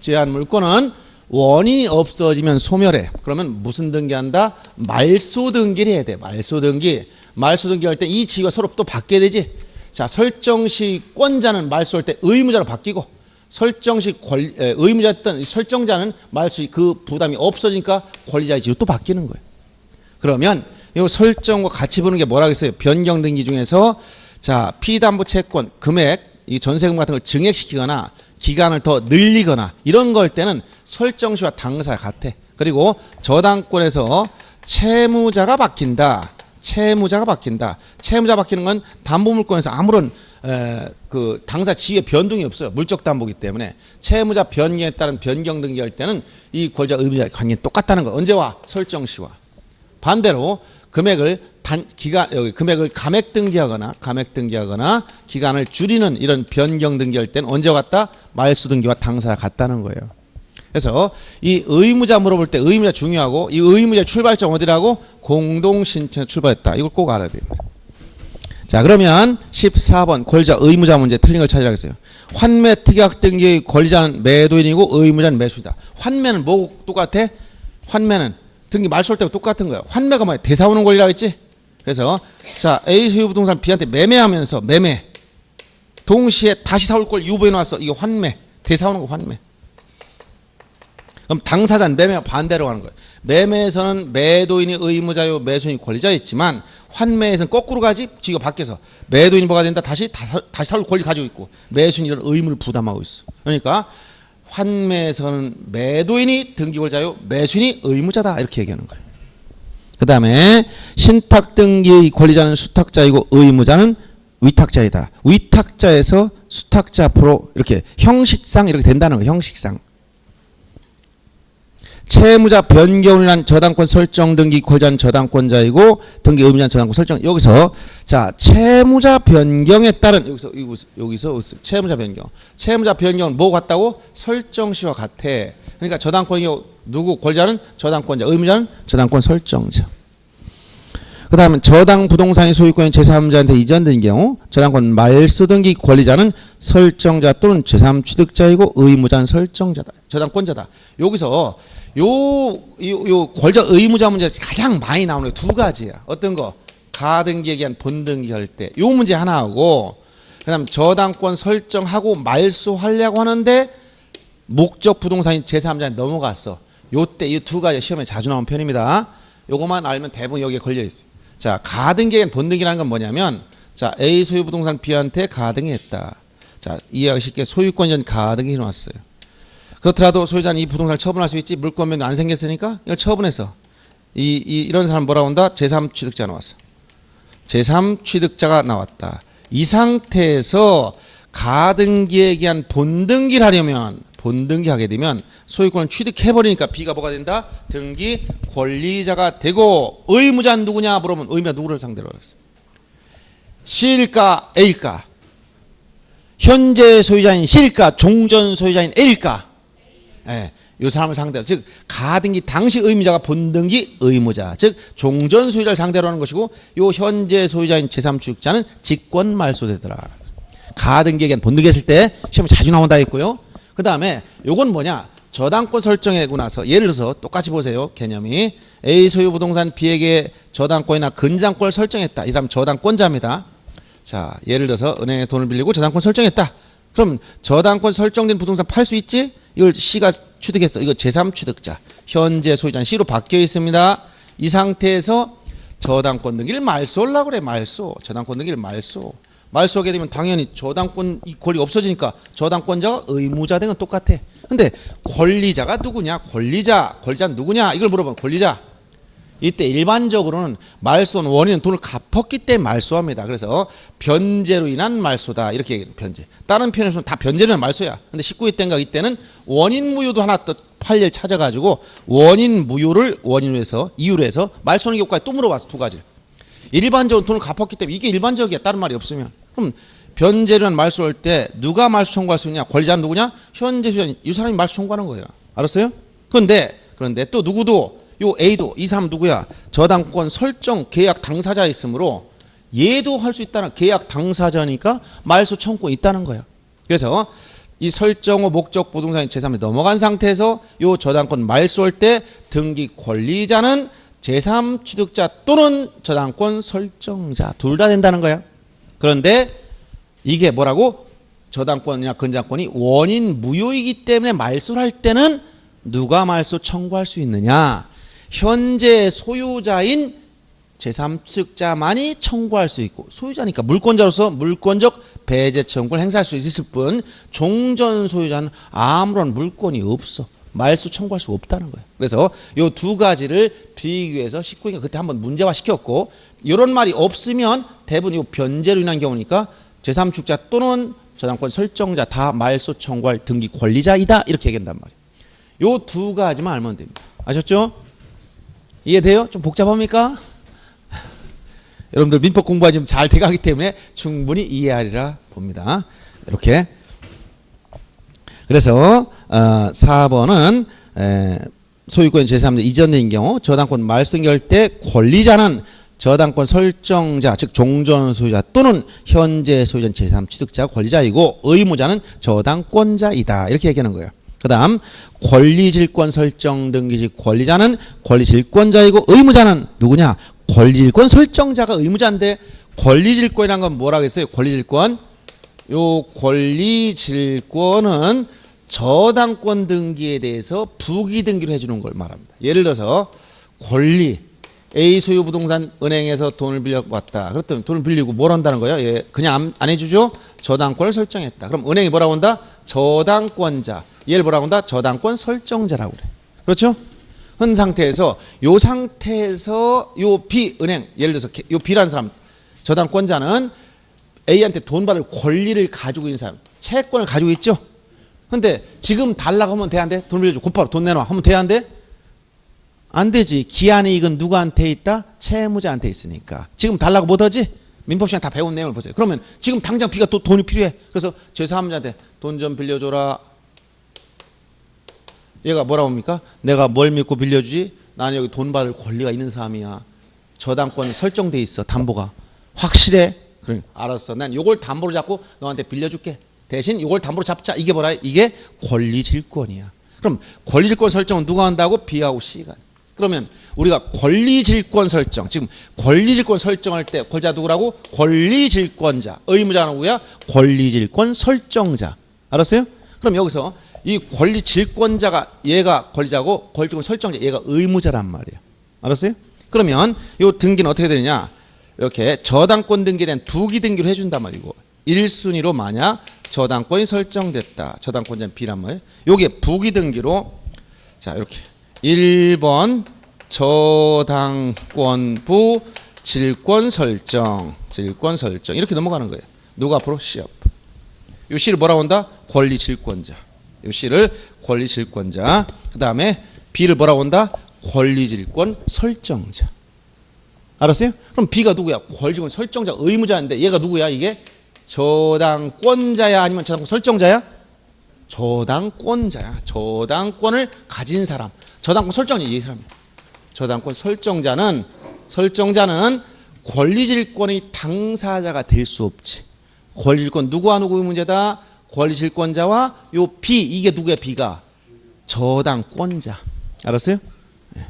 제한 물권은 원인이 없어지면 소멸해. 그러면 무슨 등기한다? 말소 등기를 해야 돼. 말소 등기. 말소 등기할 때 이 지위가 서로 또 바뀌어야 되지. 자, 설정시 권자는 말소할 때 의무자로 바뀌고 설정시 의무자였던 설정자는 말소 그 부담이 없어지니까 권리자의 지위로 또 바뀌는 거예요. 그러면 이 설정과 같이 보는 게 뭐라고 했어요? 변경 등기 중에서 자, 피담보 채권 금액 이 전세금 같은 걸 증액시키거나 기간을 더 늘리거나 이런 걸 때는 설정시와 당사가 같아. 그리고 저당권에서 채무자가 바뀐다. 채무자가 바뀐다. 채무자 바뀌는 건 담보물권에서 아무런 그 당사 지위의 변동이 없어요. 물적 담보기 때문에 채무자 변경에 따른 변경 등기할 때는 이 권리자 의무자 관계는 똑같다는 거. 언제와? 설정시와. 반대로 금액을 금액을 감액 등기하거나 기간을 줄이는 이런 변경 등기할 때는 언제와 같다? 말소 등기와 당사가 같다는 거예요. 그래서 이 의무자 물어볼 때 의무자 중요하고 이 의무자 출발점 어디라고? 공동신청 출발했다. 이걸 꼭 알아야 돼요. 자, 그러면 14번 권리자 의무자 문제 틀린 걸 찾으라고 했어요. 환매 특약 등기의 권리자는 매도인이고 의무자는 매수인이다. 환매는 뭐 똑같아? 환매는 등기 말소할 때와 똑같은 거야. 환매가 뭐야? 대사오는 권리라고 했지? 그래서 자, A 소유 부동산 B한테 매매하면서 매매 동시에 다시 사올 걸 유보해 놨어. 이게 환매. 대사오는 거 환매. 그럼 당사자는 매매와 반대로 가는 거예요. 매매에서는 매도인이 의무자요 매수인이 권리자였지만 환매에서는 거꾸로 가지. 지가 밖에서 매도인이 뭐가 된다? 다시 사올 권리 가지고 있고 매수인이 이런 의무를 부담하고 있어. 그러니까 환매에서는 매도인이 등기권자요 매수인이 의무자다 이렇게 얘기하는 거예요. 그 다음에 신탁 등기의 권리자는 수탁자이고 의무자는 위탁자이다. 위탁자에서 수탁자 앞으로 이렇게 형식상 이렇게 된다는 거예요. 형식상. 채무자 변경을 한 저당권 설정 등기 권리자는 저당권자이고 등기 의무자는 저당권 설정. 여기서 자, 채무자 변경에 따른 여기서 채무자 변경. 채무자 변경은 뭐 같다고? 설정시와 같아. 그러니까 저당권이 누구? 권리자는 저당권자, 의무자는 저당권 설정자. 그 다음에 저당 부동산의 소유권이 제3자한테 이전된 경우 저당권 말소 등기 권리자는 설정자 또는 제3취득자이고 의무자는 설정자다. 저당권자다. 여기서 요 권리자 의무자 문제 가장 많이 나오는 게 두 가지야. 어떤 거? 가등기에 대한 본등기 할 때. 요 문제 하나하고 그다음 저당권 설정하고 말소하려고 하는데 목적 부동산이 제3자에 넘어갔어. 요때 이 두 가지 시험에 자주 나온 편입니다. 요것만 알면 대부분 여기에 걸려 있어요. 자, 가등기에 대한 본등기라는 건 뭐냐면 자, A 소유 부동산 B한테 가등기했다. 자, 이해하기 쉽게 소유권 전 가등기 해놨어요. 그렇더라도 소유자는 이 부동산을 처분할 수 있지 물권 변경 안 생겼으니까 이걸 처분해서 이런 사람 뭐라고 한다? 제3취득자 나왔어. 제3취득자가 나왔다. 이 상태에서 가등기에 의한 본등기를 하려면 본등기 하게 되면 소유권을 취득해버리니까 B가 뭐가 된다? 등기 권리자가 되고 의무자는 누구냐 물으면 의무자 누구를 상대로 하겠어? C일까 A일까? 현재 소유자인 C일까 종전 소유자인 A일까? 예, 이 사람을 상대로, 즉 가등기 당시 의무자가 본등기 의무자, 즉 종전 소유자를 상대로 하는 것이고, 요 현재 소유자인 제3취득자는 직권 말소되더라. 가등기에겐 본등기 했을 때 시험에 자주 나온다 했고요. 그 다음에 요건 뭐냐, 저당권 설정하고 나서 예를 들어서 똑같이 보세요. 개념이 A 소유 부동산 B에게 저당권이나 근저당권을 설정했다. 이 사람 저당권자입니다. 자, 예를 들어서 은행에 돈을 빌리고 저당권 설정했다. 그럼 저당권 설정된 부동산 팔 수 있지? 이걸 C가 취득했어. 이거 제3취득자. 현재 소유자는 C로 바뀌어 있습니다. 이 상태에서 저당권 등기를 말소하려고 그래. 말소. 저당권 등기를 말소. 말소하게 되면 당연히 저당권 이 권리가 없어지니까 저당권자가 의무자 된 건 똑같아. 근데 권리자가 누구냐? 권리자는 누구냐? 이걸 물어보면 권리자. 이때 일반적으로는 말소는 원인은 돈을 갚았기 때문에 말소합니다. 그래서 변제로 인한 말소다 이렇게 얘기해요. 변제. 다른 표현에서는 다 변제로 인한 말소야. 근데 19회 때인가 이때는 원인 무효도 하나 또 판례를 찾아가지고 원인 무효를 원인으로 해서 이유로 해서 말소하는 경우까지 또 물어봤어. 두 가지를. 일반적으로 돈을 갚았기 때문에 이게 일반적이야. 다른 말이 없으면. 그럼 변제로 인한 말소할 때 누가 말소 청구할 수 있냐? 권리자는 누구냐? 현재 소유자. 이 사람이 말소 청구하는 거예요. 알았어요? 그런데 또 누구도 요 A도 이 사람 누구야? 저당권 설정 계약 당사자 있으므로 얘도 할 수 있다는, 계약 당사자니까 말소 청구권이 있다는 거야. 그래서 이 설정 후 목적 부동산이 제3에 넘어간 상태에서 요 저당권 말소할 때 등기 권리자는 제3취득자 또는 저당권 설정자 둘 다 된다는 거야. 그런데 이게 뭐라고? 저당권이나 근저당권이 원인 무효이기 때문에 말소를 할 때는 누가 말소 청구할 수 있느냐? 현재 소유자인 제3취득자만이 청구할 수 있고, 소유자니까 물권자로서 물권적 배제 청구를 행사할 수 있을 뿐 종전 소유자는 아무런 물권이 없어. 말소 청구할 수 없다는 거예요. 그래서 이 두 가지를 비교해서 19인가 그때 한번 문제화 시켰고, 이런 말이 없으면 대부분 이 변제로 인한 경우니까 제3취득자 또는 저당권 설정자 다 말소 청구할 등기 권리자이다 이렇게 얘기한단 말이에요. 이 두 가지만 알면 됩니다. 아셨죠? 이해돼요? 좀 복잡합니까? 여러분들 민법 공부가 좀 잘 돼가기 때문에 충분히 이해하리라 봅니다. 이렇게. 그래서 4번은 소유권 제3자 이전된 경우 저당권 말소할 때 권리자는 저당권 설정자 즉 종전 소유자 또는 현재 소유자 제3취득자 권리자이고 의무자는 저당권자이다 이렇게 얘기하는 거예요. 그 다음 권리질권 설정 등기직 권리자는 권리질권자이고 의무자는 누구냐? 권리질권 설정자가 의무자인데, 권리질권이란 건 뭐라고 했어요? 권리질권. 요 권리질권은 저당권 등기에 대해서 부기 등기를 해주는 걸 말합니다. 예를 들어서 권리 A 소유 부동산 은행에서 돈을 빌려왔다. 그렇다면 돈을 빌리고 뭘 한다는 거예요? 예, 그냥 안 해주죠? 저당권을 설정했다. 그럼 은행이 뭐라고 한다? 저당권자. 얘를 뭐라고 한다? 저당권 설정자라고 그래. 그렇죠? 한 상태에서 요 상태에서 요 B 은행 예를 들어서 요 B라는 사람 저당권자는 A한테 돈 받을 권리를 가지고 있는 사람, 채권을 가지고 있죠. 근데 지금 달라고 하면 돼 안 돼? 돈 빌려줘. 곧바로 돈 내놔 하면 돼 안 돼? 안 되지. 기한의 이익은 누구한테 있다? 채무자한테 있으니까. 지금 달라고 못하지? 민법 시간에 다 배운 내용을 보세요. 그러면 지금 당장 B가 또 돈이 필요해. 그래서 제3자한테 돈 좀 빌려줘라. 얘가 뭐라고 합니까? 내가 뭘 믿고 빌려주지? 나는 여기 돈 받을 권리가 있는 사람이야. 저당권 설정돼 있어. 담보가. 확실해? 그래. 알았어. 난 요걸 담보로 잡고 너한테 빌려줄게. 대신 요걸 담보로 잡자. 이게 뭐라? 이게 권리질권이야. 그럼 권리질권 설정은 누가 한다고? B하고 C가. 그러면 우리가 권리질권 설정, 지금 권리질권 설정할 때 권리자 누구라고? 권리질권자. 의무자는 누구야? 권리질권 설정자. 알았어요? 그럼 여기서 이 권리질권자가 얘가 권리자고 권리질권 설정자 얘가 의무자란 말이에요. 알았어요? 그러면 이 등기는 어떻게 되느냐? 이렇게 저당권 등기에 대한 부기 등기를 해준단 말이고 1순위로 만약 저당권이 설정됐다. 저당권자는 B란 말이에요. 요게 부기 등기로 자 이렇게 1번 저당권부 질권 설정 이렇게 넘어가는 거예요. 누가 앞으로? C 앞. 요 C를 뭐라고 한다? 권리질권자. 요 C를 권리질권자. 그 다음에 B를 뭐라고 한다? 권리질권 설정자. 알았어요? 그럼 B가 누구야? 권리질권 설정자 의무자인데 얘가 누구야? 이게 저당권자야 아니면 저당권 설정자야? 저당권자야. 저당권을 가진 사람. 저당권 설정이 이 사람이야. 저당권 설정자는 권리질권의 당사자가 될 수 없지. 권리질권 누구와 누구의 문제다? 권리질권자와 요 B, 이게 누구야? B가 저당권자. 알았어요? 네.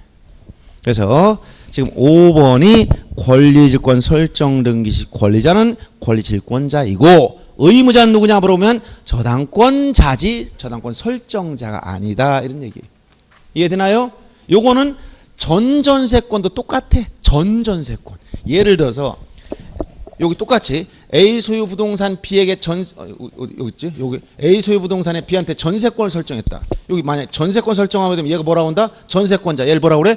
그래서 지금 5번이 권리질권 설정 등기 시 권리자는 권리질권자이고 의무자는 누구냐 물어보면 저당권자지 저당권 설정자가 아니다, 이런 얘기예요. 이해되나요? 요거는 전전세권도 똑같아. 전전세권. 예를 들어서 여기 똑같이 A 소유 부동산 B에게 여기 있지? 여기 A 소유 부동산에 B한테 전세권을 설정했다. 여기 만약 전세권 설정하면 되면 얘가 뭐라고 한다? 전세권자. 얘를 뭐라고 그래?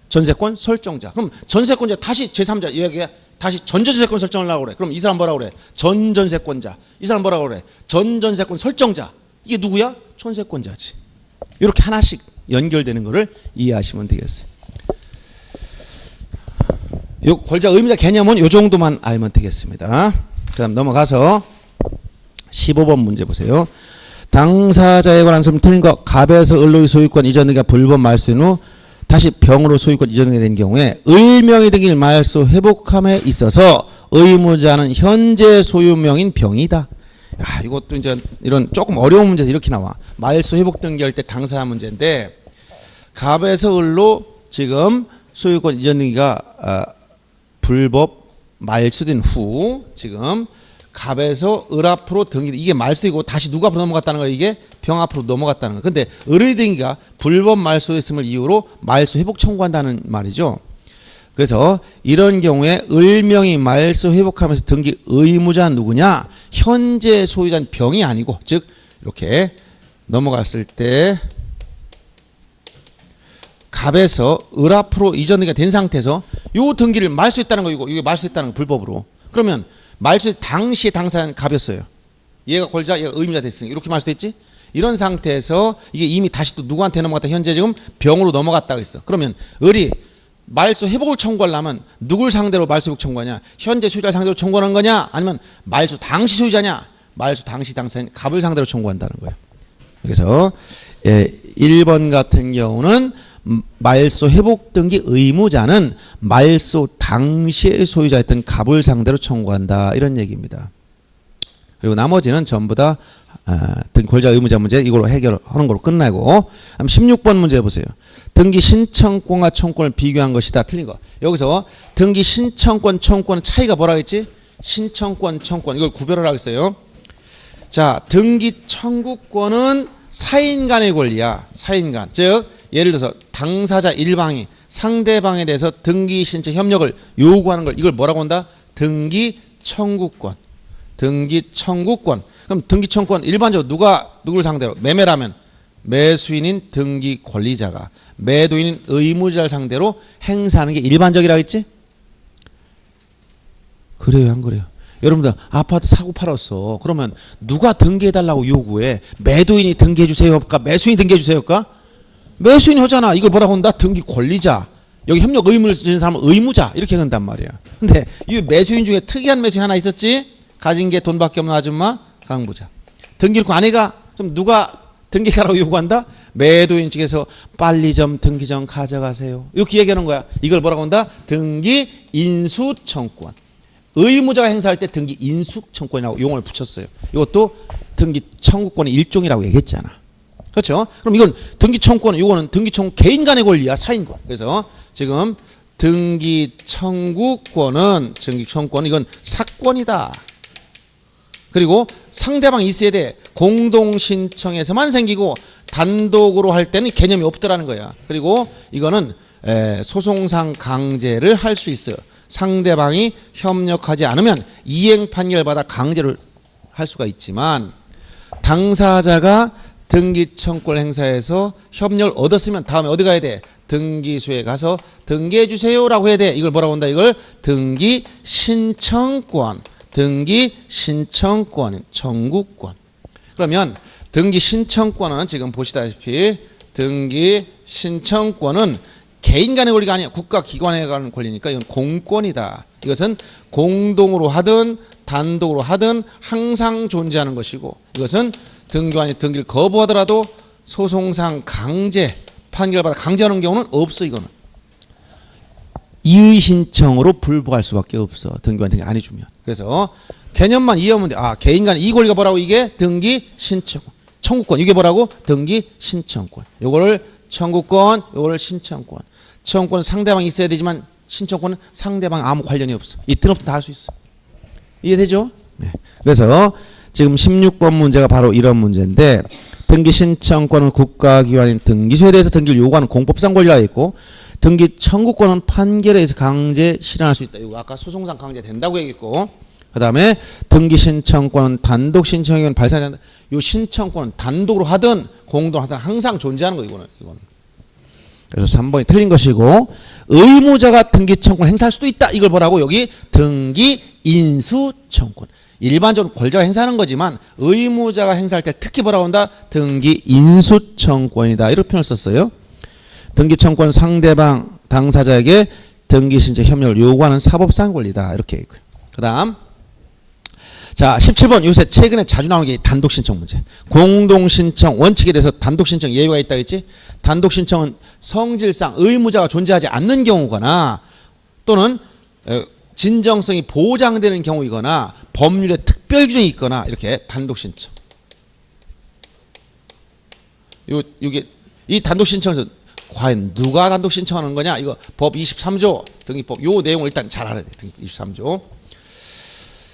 전세권 설정자. 그럼 전세권자 다시 제3자 얘가 다시 전전세권 설정을 하려고 그래. 그럼 이 사람 뭐라고 그래? 전전세권자. 이 사람 뭐라고 그래? 전전세권 설정자. 이게 누구야? 전세권자지. 이렇게 하나씩 연결되는 거를 이해하시면 되겠어요. 요 권리자 의무자 개념은 요 정도만 알면 되겠습니다. 그다음 넘어가서 15번 문제 보세요. 당사자에 관한 설명 틀린 거. 갑에서 을로의 소유권 이전 등기가 불법 말소인 후 다시 병으로 소유권 이전 등기가 된 경우에 을명의 등기를 말소 회복함에 있어서 의무자는 현재 소유명인 병이다. 야, 이것도 이제 이런 조금 어려운 문제에서 이렇게 나와. 말소 회복 등기할 때 당사자 문제인데 갑에서 을로 지금 소유권 이전 등기가 불법 말소된 후 지금 갑에서 을 앞으로 등기, 이게 말소이고 다시 누가 앞으로 넘어갔다는 거야? 이게 병 앞으로 넘어갔다는 거야. 근데 을의 등기가 불법 말소했음을 이유로 말소 회복 청구한다는 말이죠. 그래서 이런 경우에 을명이 말소 회복하면서 등기 의무자는 누구냐? 현재 소유자는 병이 아니고, 즉 이렇게 넘어갔을 때 갑에서 을 앞으로 이전 등기가 된 상태에서 요 등기를 말소했다는 거, 이게 말소했다는 거 불법으로. 그러면 말소 당시에 당사자는 갑이었어요. 얘가 권리자, 얘가 의무자 됐으니까 이렇게 말소했지. 이런 상태에서 이게 이미 다시 또 누구한테 넘어갔다? 현재 지금 병으로 넘어갔다고 했어. 그러면 을이 말소 회복을 청구하려면 누굴 상대로 말소 회복 청구하냐? 현재 소유자를 상대로 청구하는 거냐? 아니면 말소 당시 소유자냐? 말소 당시 당사자인 갑을 상대로 청구한다는 거예요. 그래서 1번 같은 경우는 말소 회복 등기 의무자는 말소 당시의 소유자였던 갑을 상대로 청구한다, 이런 얘기입니다. 그리고 나머지는 전부 다 권리자 의무자 문제 이걸로 해결하는 걸로 끝나고 16번 문제 보세요. 등기 신청권과 청권을 비교한 것이다. 틀린 거. 여기서 등기 신청권, 청권은 차이가 뭐라고 했지? 신청권, 청권 이걸 구별을 하고 있어요. 자, 등기 청구권은 사인 간의 권리야. 사인 간. 즉 예를 들어서 당사자 일방이 상대방에 대해서 등기 신청 협력을 요구하는 걸 이걸 뭐라고 한다? 등기 청구권. 등기 청구권. 그럼 등기 청구권 일반적으로 누구를 상대로? 매매라면 매수인인 등기 권리자가 매도인인 의무자를 상대로 행사하는 게 일반적이라고 했지? 그래요, 안 그래요? 여러분들 아파트 사고 팔았어. 그러면 누가 등기해달라고 요구해? 매도인이 등기해주세요 할까? 매수인이 등기해주세요 할까? 매수인이 하잖아. 이걸 뭐라고 한다? 등기 권리자. 여기 협력 의무를 지는 사람은 의무자. 이렇게 한단 말이야. 근데 이 매수인 중에 특이한 매수인 하나 있었지? 가진 게 돈밖에 없는 아줌마 강부자. 등기를 아내가 좀 누가 등기하라고 요구한다? 매도인 측에서 빨리 좀 등기 좀 가져가세요. 이렇게 얘기하는 거야. 이걸 뭐라고 한다? 등기 인수청구권. 의무자가 행사할 때 등기 인수청구권이라고 용어를 붙였어요. 이것도 등기 청구권의 일종이라고 얘기했잖아. 그렇죠? 그럼 이건 등기 청구권, 이거는 등기 청구 개인 간의 권리야, 사인권. 그래서 지금 등기 청구권은 이건 사건이다. 그리고 상대방이 있어야 돼. 공동 신청에서만 생기고 단독으로 할 때는 개념이 없더라는 거야. 그리고 이거는 소송상 강제를 할 수 있어요. 상대방이 협력하지 않으면 이행 판결 받아 강제를 할 수가 있지만 당사자가 등기 청구권 행사에서 협력을 얻었으면 다음에 어디 가야 돼? 등기소에 가서 등기해 주세요라고 해야 돼. 이걸 뭐라고 한다? 이걸 등기 신청권. 등기 신청권, 청구권. 그러면 등기 신청권은 지금 보시다시피 등기 신청권은 개인 간의 권리가 아니야. 국가기관에 관한 권리니까 이건 공권이다. 이것은 공동으로 하든 단독으로 하든 항상 존재하는 것이고 이것은 등기관이 등기를 거부하더라도 소송상 강제 판결받아 강제하는 경우는 없어. 이거는 이의 신청으로 불복할 수밖에 없어. 등기관 등기 안 해주면. 그래서 개념만 이해하면 돼. 아, 개인 간의 이 권리가 뭐라고? 이게 등기 신청권. 청구권. 이게 뭐라고? 등기 신청권. 요거를 청구권, 요거를 신청권. 청구권은 상대방이 있어야 되지만 신청권은 상대방 아무 관련이 없어. 있든 없든 다 할 수 있어. 이해되죠? 네. 그래서 지금 16번 문제가 바로 이런 문제인데, 등기 신청권은 국가기관인 등기소에 대해서 등기를 요구하는 공법상 권리가 있고, 등기 청구권은 판결에 의해서 강제 실현할 수 있다. 이거 아까 소송상 강제 된다고 얘기했고, 그 다음에 등기 신청권은 단독 신청이건 발생하지 않는다. 요 신청권은 단독으로 하든 공동으로 하든 항상 존재하는 거. 이거는. 그래서 3번이 틀린 것이고, 의무자가 등기 청구권을 행사할 수도 있다. 이걸 보라고. 여기 등기 인수 청구권. 일반적으로 권자가 행사하는 거지만 의무자가 행사할 때 특히 뭐라고 한다? 등기 인수 청구권이다. 이렇게 표현을 썼어요. 등기 청구권 상대방 당사자에게 등기 신청 협력을 요구하는 사법상 권리다. 이렇게 있고요. 그다음 자, 17번 요새 최근에 자주 나오는 게 단독 신청 문제. 공동 신청 원칙에 대해서 단독 신청 예외가 있다 했지? 단독 신청은 성질상 의무자가 존재하지 않는 경우거나 또는 진정성이 보장되는 경우이거나 법률에 특별 규정이 있거나 이렇게 단독 신청. 이게 이 단독 신청에서 과연 누가 단독 신청하는 거냐? 이거 법 23조 등기법 요 내용을 일단 잘 알아야 돼. 등기법 23조.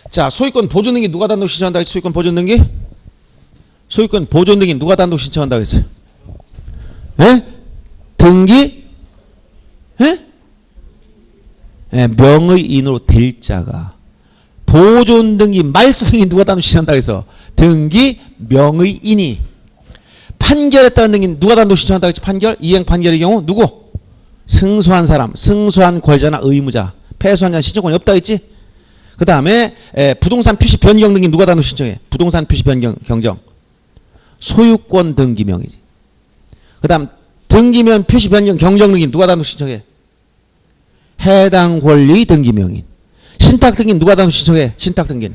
자, 소유권 보존 등기 누가 단독 신청한다고 했어요? 소유권 보존 등기? 소유권 보존 등기 누가 단독 신청한다고 했어요? 예? 등기? 예? 예, 명의인으로 될 자가. 보존 등기 말소 등기 누가 단독 신청한다고 해서 등기 명의인이. 판결했다는 등기 누가 단독 신청한다고 했지? 판결? 이행 판결의 경우 누구? 승소한 사람, 승소한 권자나 의무자. 패소한 자는 신청권이 없다고 했지? 그 다음에 부동산 표시 변경 등기 누가 단독 신청해? 부동산 표시 변경 경정. 소유권 등기명이지. 그 다음 등기면 표시 변경 경정 등기 누가 단독 신청해? 해당 권리 등기명인. 신탁 등기 누가 단독 신청해? 신탁 등기는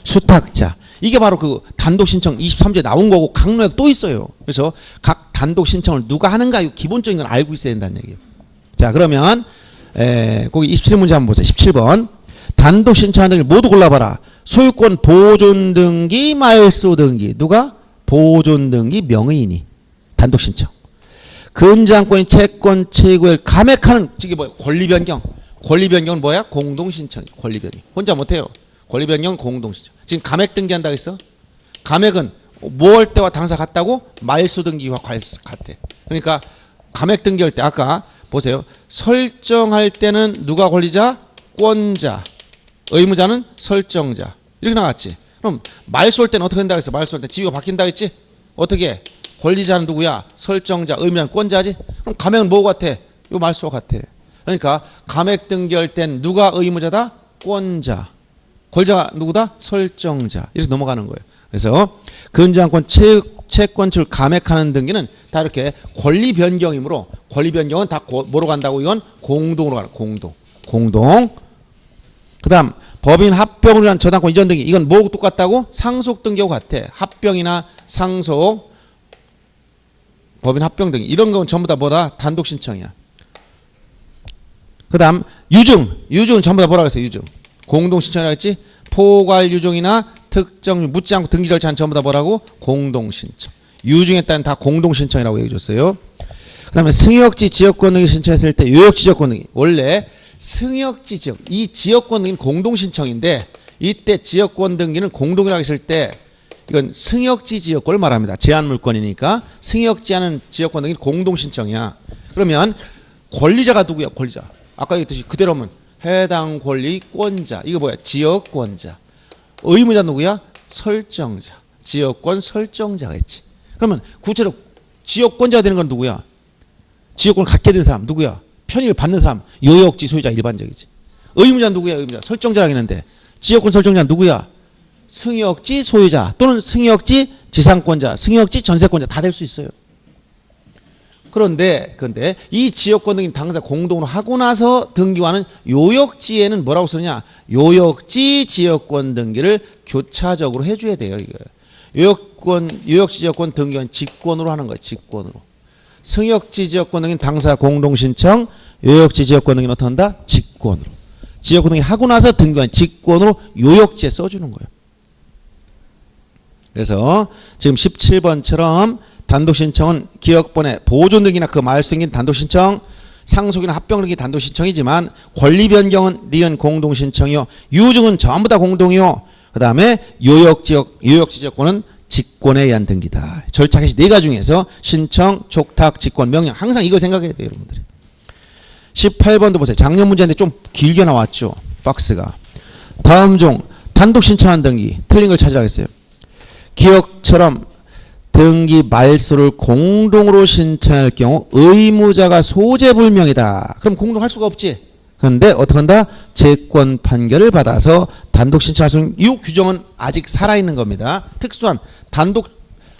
수탁자. 이게 바로 그 단독 신청 23조에 나온 거고 강론에 또 있어요. 그래서 각 단독 신청을 누가 하는가 이 기본적인 건 알고 있어야 된다는 얘기예요. 자, 그러면 거기 27문제 한번 보세요. 17번. 단독 신청하는 등기를 모두 골라봐라. 소유권 보존 등기, 말소 등기. 누가? 보존 등기 명의인이. 단독 신청. 근저당권인 채권 채굴을 감액하는 이게 뭐야? 권리 변경. 권리 변경은 뭐야? 공동 신청. 권리 변경. 혼자 못 해요. 권리 변경 공동 신청. 지금 감액 등기한다고 했어? 감액은 뭐 할 때와 당사 같다고? 말소 등기와 같아. 그러니까 감액 등기할 때 아까 보세요. 설정할 때는 누가 권리자? 권자. 의무자는 설정자. 이렇게 나왔지. 그럼 말소할 때는 어떻게 된다고 했어? 말소할 때 지위가 바뀐다고 했지? 어떻게? 권리자는 누구야? 설정자, 의무자는 권자지? 그럼 감액은 뭐 같아? 요 말소와 같아. 그러니까 감액 등기할 땐 누가 의무자다? 권자. 권자가 누구다? 설정자. 이렇게 넘어가는 거예요. 그래서 근저당권 채권을 감액하는 등기는 다 이렇게 권리 변경이므로 권리 변경은 다 뭐로 간다고? 이건 공동으로 가는 공동. 그 다음 법인 합병을 위한 저당권 이전 등기. 이건 뭐하고 똑같다고? 상속 등기하고 같아. 합병이나 상속, 법인 합병 등기. 이런 건 전부 다 뭐다? 단독 신청이야. 그 다음 유증은 전부 다 뭐라고 했어? 유증. 공동 신청이라고 했지? 포괄 유증이나 특정 묻지 않고 등기 절차는 전부 다 뭐라고? 공동 신청. 유증에 따른 다 공동 신청이라고 얘기해 줬어요. 그 다음에 승역지 지역권 등기 신청했을 때 요역지 지역권 등기. 원래 승역지 지역, 이 지역권 등기는 공동 신청인데 이때 지역권 등기는 공동이라고 했을 때 이건 승역지 지역권을 말합니다. 제한 물권이니까 승역지 하는 지역권 등기는 공동 신청이야. 그러면 권리자가 누구야? 권리자. 아까 얘기했듯이 그대로 하면 해당 권리권자. 이거 뭐야? 지역권자. 의무자 누구야? 설정자. 지역권 설정자가 있지. 그러면 구체로 지역권자가 되는 건 누구야? 지역권을 갖게 된 사람 누구야? 편의를 받는 사람. 요역지 소유자 일반적이지. 의무자 누구야? 의무자. 설정자라고 했는데 지역권 설정자 누구야? 승역지 소유자 또는 승역지 지상권자, 승역지 전세권자 다 될 수 있어요. 그런데 이 지역권 등기 당사 공동으로 하고 나서 등기와는 요역지에는 뭐라고 쓰느냐? 요역지 지역권 등기를 교차적으로 해줘야 돼요. 이거. 요역지지역권 등기관 직권으로 하는 거예요. 직권으로. 승역지지역권 등기는 당사 공동신청, 요역지지역권 등기는 어떻게 한다? 직권으로. 지역권 등기 하고 나서 등기관 직권으로 요역지에 써주는 거예요. 그래서 지금 17번처럼 단독신청은 기억번에 보존 등기나 그 말소 등기는 단독신청, 상속이나 합병 등기 단독신청이지만 권리 변경은 니은 공동신청이요. 유증은 전부 다 공동이요. 그 다음에 요역지지역권은 직권에 의한 등기다. 절차 개시 4가지 중에서 신청, 촉탁, 직권, 명령. 항상 이걸 생각해야 돼요, 여러분들이. 18번도 보세요. 작년 문제인데 좀 길게 나왔죠. 박스가. 다음 중 단독 신청한 등기. 틀린 걸 찾으라고 했어요. 기억처럼 등기 말소를 공동으로 신청할 경우 의무자가 소재불명이다. 그럼 공동할 수가 없지. 그런데 어떻게 한다? 재권 판결을 받아서 단독 신청할 수 있는 이 규정은 아직 살아있는 겁니다. 특수한 단독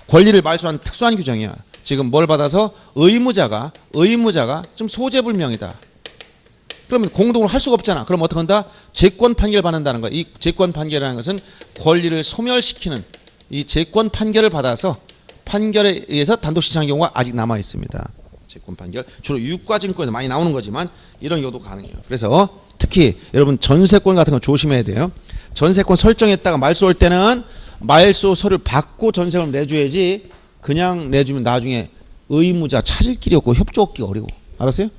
권리를 말소한 특수한 규정이야. 지금 뭘 받아서 의무자가 좀 소재불명이다. 그러면 공동으로 할 수가 없잖아. 그럼 어떻게 한다? 재권 판결 받는다는 거야. 이 재권 판결이라는 것은 권리를 소멸시키는 이 재권 판결을 받아서 판결에 의해서 단독 신청한 경우가 아직 남아 있습니다. 재권 판결 주로 유가증권에서 많이 나오는 거지만 이런 경우도 가능해요. 그래서 특히 여러분 전세권 같은 거 조심해야 돼요. 전세권 설정했다가 말소할 때는 말소 서류 받고 전세금을 내줘야지 그냥 내주면 나중에 의무자 찾을 길이 없고 협조하기가 어려워. 알았어요?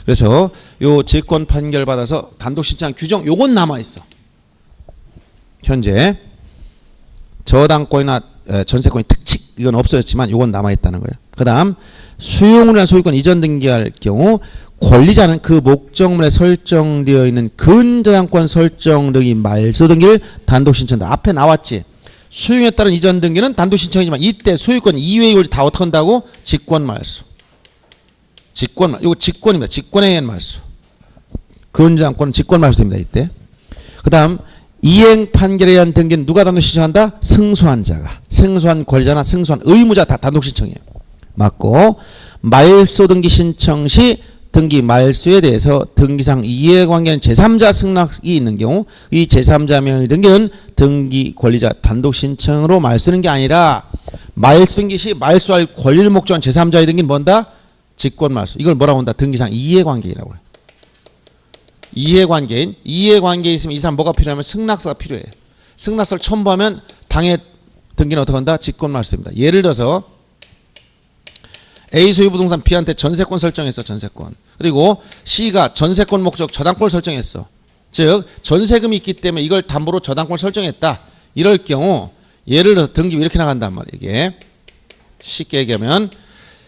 그래서 요 재권 판결 받아서 단독 신청한 규정 요건 남아 있어. 현재 저당권이나 전세권의 특칙 이건 없어졌지만 요건 남아 있다는 거예요. 그다음 수용을 한 소유권 이전 등기할 경우 권리자는 그 목적물에 설정되어 있는 근저당권 설정 등이 말소 등기를 단독 신청한다. 앞에 나왔지. 수용에 따른 이전 등기는 단독 신청이지만 이때 소유권 이외의 권리 다 어떻게 한다고? 직권 말소. 이거 직권입니다. 직권에 의한 말소. 근저당권은 직권 말소입니다. 이때. 그다음 이행 판결에 의한 등기는 누가 단독 신청한다? 승소한 자가. 승소한 권리자나 승소한 의무자 다 단독 신청해요. 맞고 말소 등기 신청 시 등기 말소에 대해서 등기상 이해관계는 제3자 승낙이 있는 경우 이 제3자 명의 등기는 등기 권리자 단독 신청으로 말소하는 게 아니라 말소 등기 시 말소할 권리를 목적한 제3자의 등기는 뭔다? 직권 말소. 이걸 뭐라고 한다? 등기상 이해관계라고 해요. 이해관계인 이해관계에 있으면 이 사람 뭐가 필요하면 승낙서가 필요해. 승낙서를 첨부하면 당해 등기는 어떻게 한다? 직권 말소입니다. 예를 들어서 A 소유 부동산 B한테 전세권 설정했어. 전세권. 그리고 C가 전세권 목적 저당권을 설정했어. 즉 전세금이 있기 때문에 이걸 담보로 저당권을 설정했다. 이럴 경우 예를 들어서 등기 이렇게 나간단 말이에요. 이게 쉽게 얘기하면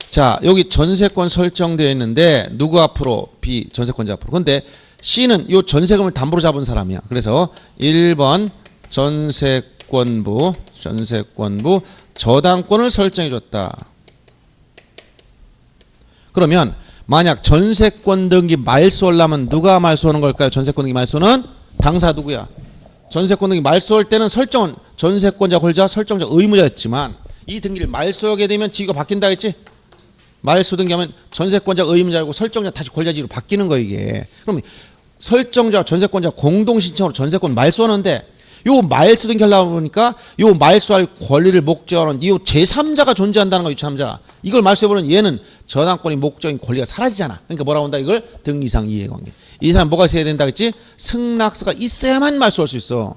자 여기 전세권 설정되어 있는데 누구 앞으로? B 전세권자 앞으로. 근데 C는 이 전세금을 담보로 잡은 사람이야. 그래서 1번 전세권부 저당권을 설정해줬다. 그러면 만약 전세권 등기 말소하려면 누가 말소하는 걸까요? 전세권 등기 말소는 당사 누구야? 전세권 등기 말소할 때는 설정은 전세권자 권리자 설정자 의무자였지만 이 등기를 말소하게 되면 지위가 바뀐다 했지? 말소 등기하면 전세권자 의무자고 설정자 다시 권리자지로 바뀌는 거 이게. 그럼 설정자 전세권자 공동신청으로 전세권 말소하는데 요 말소 등기 하려고 보니까 요 말소할 권리를 목적으로 이 제3자가 존재한다는 거 제3자. 이걸 말소해보면 얘는 저당권이 목적인 권리가 사라지잖아. 그러니까 뭐라고 한다 이걸 등기상 이해관계. 이 사람 뭐가 있어야 된다 했지? 승낙서가 있어야만 말소할 수 있어.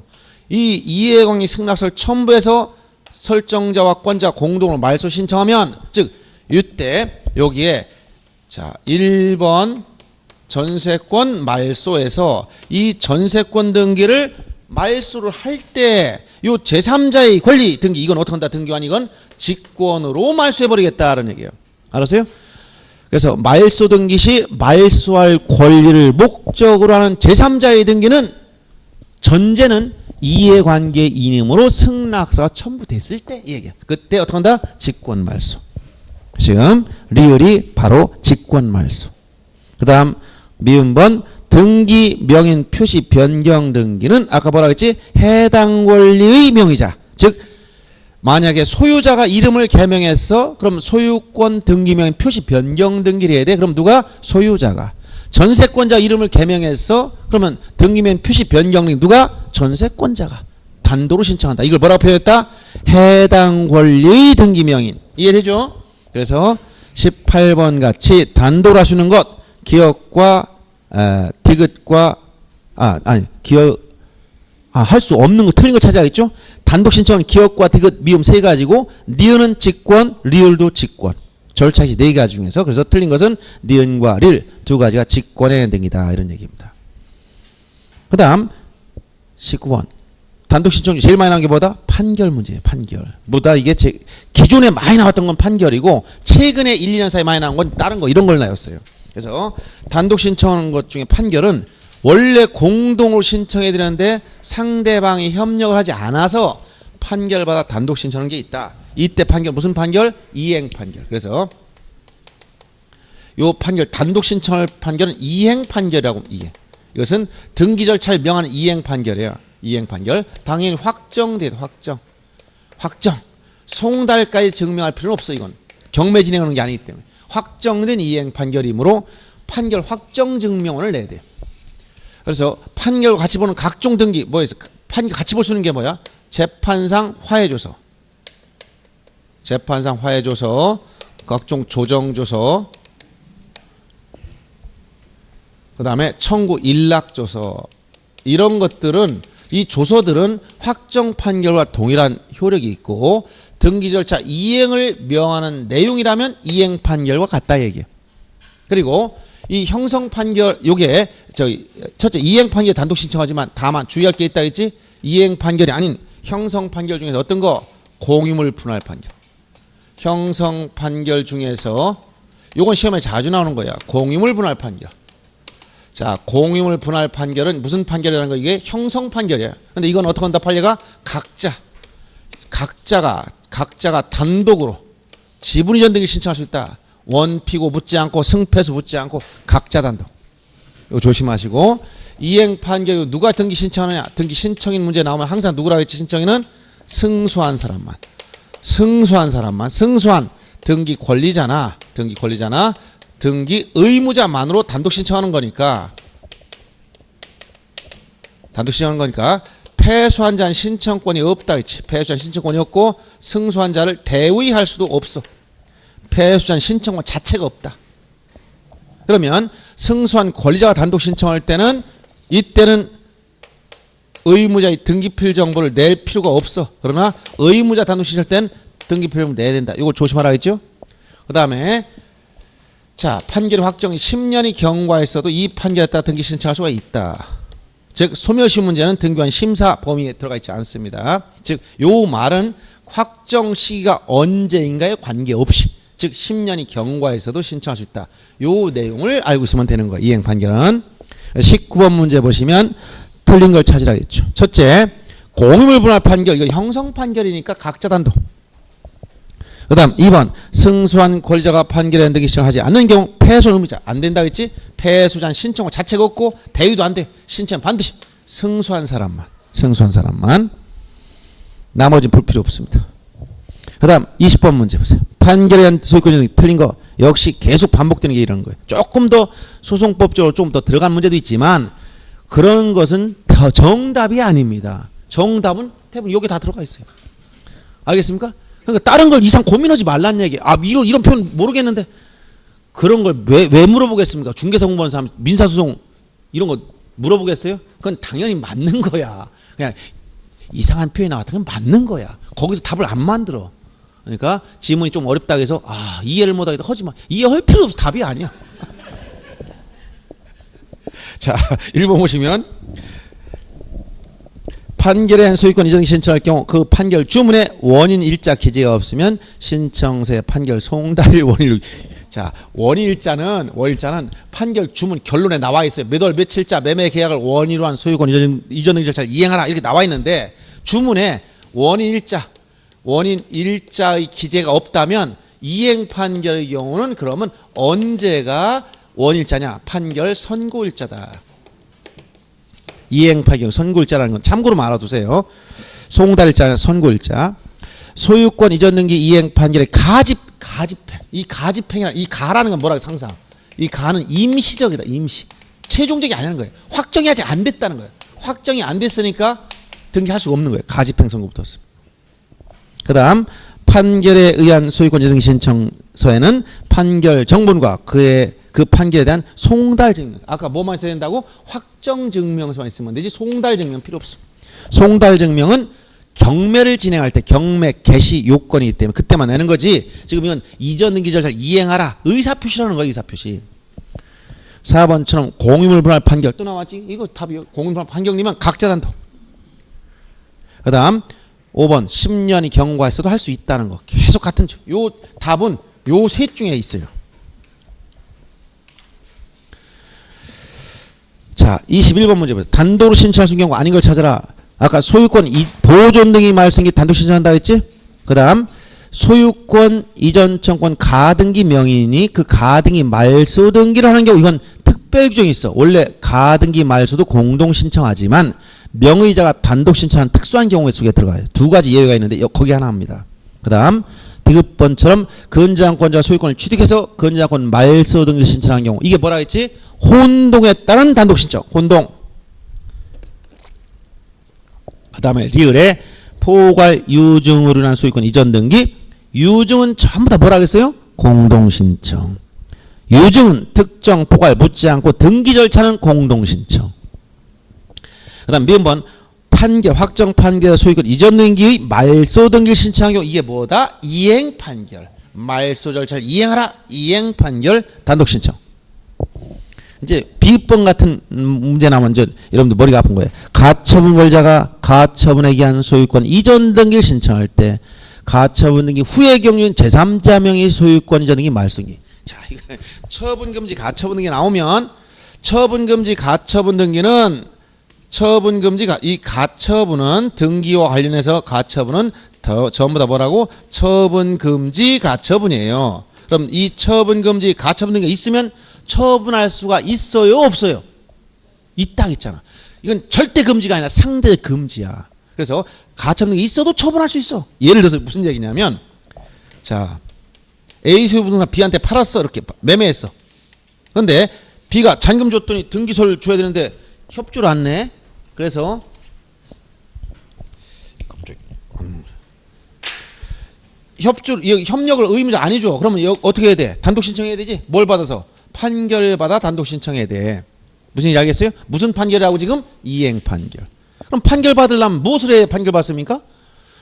이 이해관계 승낙서를 첨부해서 설정자와 권자 공동으로 말소 신청하면 즉 이때 여기에 자 1번 전세권 말소에서 이 전세권 등기를 말소를 할 때 요 제3자의 권리 등기 이건 어떻게 한다? 등기관 이건 직권으로 말소해버리겠다는 얘기예요. 알았어요? 그래서 말소 등기 시 말소할 권리를 목적으로 하는 제3자의 등기는 전제는 이해관계 이념으로 승낙서가 첨부됐을 때 이 얘기야. 그때 어떻게 한다? 직권 말소. 지금 리을이 바로 직권 말소. 그 다음 미음번 등기 명인 표시 변경 등기는 아까 뭐라 했지? 해당 권리의 명의자. 즉 만약에 소유자가 이름을 개명했어. 그럼 소유권 등기 명인 표시 변경 등기를 해야 돼. 그럼 누가? 소유자가. 전세권자 이름을 개명했어. 그러면 등기 명인 표시 변경 등기 누가? 전세권자가. 단독으로 신청한다. 이걸 뭐라고 표현했다? 해당 권리의 등기명인. 이해되죠? 그래서 18번 같이 단독으로 하시는 것, 기업과 디귿과 할 수 없는 거 틀린 거 찾아야겠죠? 단독 신청은 기업과 디귿 미음 세 가지고 니은은 직권, 리을도 직권. 절차시 네 가지 중에서 그래서 틀린 것은 니은과 릴 두 가지가 직권에 해당된다 이런 얘기입니다. 그 다음 19번 단독 신청 중 제일 많이 나온 게 뭐다? 판결 문제예요. 판결. 뭐다 이게 기존에 많이 나왔던 건 판결이고 최근에 1, 2년 사이에 많이 나온 건 다른 거 이런 걸 나왔어요. 그래서 단독 신청하는 것 중에 판결은 원래 공동으로 신청해야 되는데 상대방이 협력을 하지 않아서 판결받아 단독 신청하는 게 있다. 이때 판결 무슨 판결? 이행 판결. 그래서 요 판결 단독 신청할 판결은 이행 판결이라고. 이행. 이것은 등기 절차를 명하는 이행 판결이에요. 이행 판결. 당연히 확정돼도 확정. 송달까지 증명할 필요는 없어. 이건 경매 진행하는 게 아니기 때문에 확정된 이행 판결이므로 판결 확정 증명원을 내야 돼요. 그래서 판결과 같이 보는 각종 등기 뭐였어? 판결 같이 볼 수 있는 게 뭐야? 재판상 화해조서, 재판상 화해조서, 각종 조정조서, 그 다음에 청구 일락조서 이런 것들은 이 조서들은 확정 판결과 동일한 효력이 있고 등기 절차 이행을 명하는 내용이라면 이행 판결과 같다 얘기예요. 그리고 이 형성 판결 요게 첫째 이행 판결 단독 신청하지만 다만 주의할 게 있다 했지. 이행 판결이 아닌 형성 판결 중에서 어떤 거? 공유물 분할 판결. 형성 판결 중에서 요건 시험에 자주 나오는 거야. 공유물 분할 판결. 자, 공유물 분할 판결은 무슨 판결이라는 거? 이게 형성 판결이야. 근데 이건 어떻게 한다? 판례가 각자가 단독으로 지분 이전 등기 신청할 수 있다. 원피고 묻지 않고 승패수 묻지 않고 각자 단독. 이거 조심하시고. 이행 판결 누가 등기 신청하느냐? 등기 신청인 문제 나오면 항상 누구라고 했지? 신청인은 승소한 사람만. 승소한 등기 권리자나 등기 의무자만으로 단독 신청하는 거니까 패소한 자는 신청권이 없다 그렇지. 패소한 신청권이 없고 승소한 자를 대위할 수도 없어. 패소한 신청권 자체가 없다. 그러면 승소한 권리자가 단독 신청할 때는 이때는 의무자의 등기필 정보를 낼 필요가 없어. 그러나 의무자 단독 신청할 때는 등기필 정보를 내야 된다. 이걸 조심하라 했죠. 그 다음에 자, 판결 확정이 10년이 경과했어도 이 판결에 따라 등기 신청할 수가 있다. 즉 소멸시 문제는 등기관 심사 범위에 들어가 있지 않습니다. 즉 요 말은 확정 시기가 언제인가에 관계없이 즉 10년이 경과해서도 신청할 수 있다. 요 내용을 알고 있으면 되는 거예요. 이행 판결은. 19번 문제 보시면 틀린 걸 찾으라겠죠. 첫째, 공유물 분할 판결. 이거 형성 판결이니까 각자 단독. 그 다음 2번 승소한 권리자가 판결에 등기 신청하지 않는 경우 패소 의무자 안 된다 했지. 패소자는 신청권 자체가 없고 대위도 안 돼. 신청 반드시 승소한 사람만 나머지는 볼 필요 없습니다. 그 다음 20번 문제 보세요. 판결에 대한 소유권 틀린 거 역시 계속 반복되는 게 이런 거예요. 조금 더 소송법적으로 좀 더 들어간 문제도 있지만 그런 것은 더 정답이 아닙니다. 정답은 대부분 여기 다 들어가 있어요. 알겠습니까? 그러니까 다른 걸 이상 고민하지 말라는 얘기. 이런 표현 모르겠는데 그런 걸 왜 물어보겠습니까? 중개사 공부하는 사람 민사소송 이런 거 물어보겠어요? 그건 당연히 맞는 거야. 그냥 이상한 표현이 나왔다. 그건 맞는 거야. 거기서 답을 안 만들어. 그러니까 지문이 좀 어렵다고 해서 이해를 못하겠다 하지 마. 이해할 필요 없어. 답이 아니야. 자, 1번 보시면 판결에 대한 소유권 이전 신청할 경우 그 판결 주문에 원인 일자 기재가 없으면 신청서에 판결 송달 원인을. 자, 원인일자는 판결 주문 결론에 나와 있어요. 몇 월 며칠자 매매 계약을 원인으로 한 소유권 이전 등기 절차를 이행하라 이렇게 나와 있는데 주문에 원인 일자의 기재가 없다면 이행 판결의 경우는 그러면 언제가 원일자냐? 판결 선고일자다. 이행 판결 선고일자라는 건 참고로 알아두세요. 송달일자 선고일자. 소유권 이전 등기 이행 판결의 가집행. 이 가집행이라는 이 가라는 건 뭐라고 상상. 이 가는 임시적이다. 임시. 최종적이 아니라는 거예요. 확정이 아직 안 됐다는 거예요. 확정이 안 됐으니까 등기할 수가 없는 거예요. 가집행 선고부터. 그 다음 판결에 의한 소유권 이전 등기 신청서에는 판결 정본과 그 판결에 대한 송달증명서. 아까 뭐만 있어야 된다고? 확정증명서만 있으면 되지 송달증명 필요 없어. 송달증명은 경매를 진행할 때 경매 개시 요건이기 때문에 그때만 내는 거지. 지금 이건 이전 등기 절차를 이행하라. 의사표시라는 거야. 의사표시. 4번처럼 공유물 분할 판결 또 나왔지. 이거 답이요. 공유물 분할 판결이면 각자 단독. 그 다음 5번 10년이 경과했어도 할 수 있다는 거. 계속 같은 요 답은 요 셋 중에 있어요. 자 21번 문제 보세요. 단독으로 신청할 수 있는 경우 아닌 걸 찾아라. 아까 소유권 보존 등이 말소등기 단독 신청한다 했지? 그 다음 소유권 이전 청권 가등기 명의인이 그 가등기 말소 등기를 하는 경우 이건 특별 규정이 있어. 원래 가등기 말소도 공동 신청하지만 명의자가 단독 신청하는 특수한 경우에 속에 들어가요. 두 가지 예외가 있는데 거기 하나 합니다. 그 다음 디귿번처럼 근저당권자가 소유권을 취득해서 근저당권 말소 등기 신청하는 경우 이게 뭐라 했지? 혼동에 따른 단독 신청. 혼동. 그 다음에 리을에 포괄 유증으로 인한 소유권 이전 등기. 유증은 전부 다 뭐라 하겠어요? 공동신청. 유증은 특정 포괄 묻지 않고 등기 절차는 공동신청. 그 다음 미음번 판결 확정 판결 소유권 이전 등기의 말소 등기를 신청한 경우 이게 뭐다? 이행 판결. 말소 절차를 이행하라. 이행 판결 단독 신청. 이제 비번 같은 문제 나오면 이제 여러분들 머리가 아픈 거예요. 가처분 권자가 가처분에 기한 소유권 이전 등기를 신청할 때 가처분 등기 후의 경우는 제3자 명의 소유권 이전 등기 말소 등기. 자, 이거 처분 금지 가처분 등기 나오면 처분 금지 가처분 등기는 이 가처분은 등기와 관련해서 가처분은 전부 다 뭐라고? 처분 금지 가처분이에요. 그럼 이 처분 금지 가처분 등기가 있으면 처분할 수가 있어요, 없어요? 있다 했잖아. 이건 절대 금지가 아니라 상대 금지야. 그래서 가처분 등기 있어도 처분할 수 있어. 예를 들어서 무슨 얘기냐면 자 A 소유부동산 B한테 팔았어. 이렇게 매매했어. 그런데 B가 잔금 줬더니 등기소를 줘야 되는데 협조를 안 내. 그래서 협력을 의무자 안 해줘. 그러면 어떻게 해야 돼? 단독 신청해야 되지? 뭘 받아서? 판결 받아 단독 신청해야 돼. 무슨 얘기 알겠어요? 무슨 판결이라고 지금? 이행 판결. 그럼 판결 받으려면 무엇을 해야 판결 받습니까?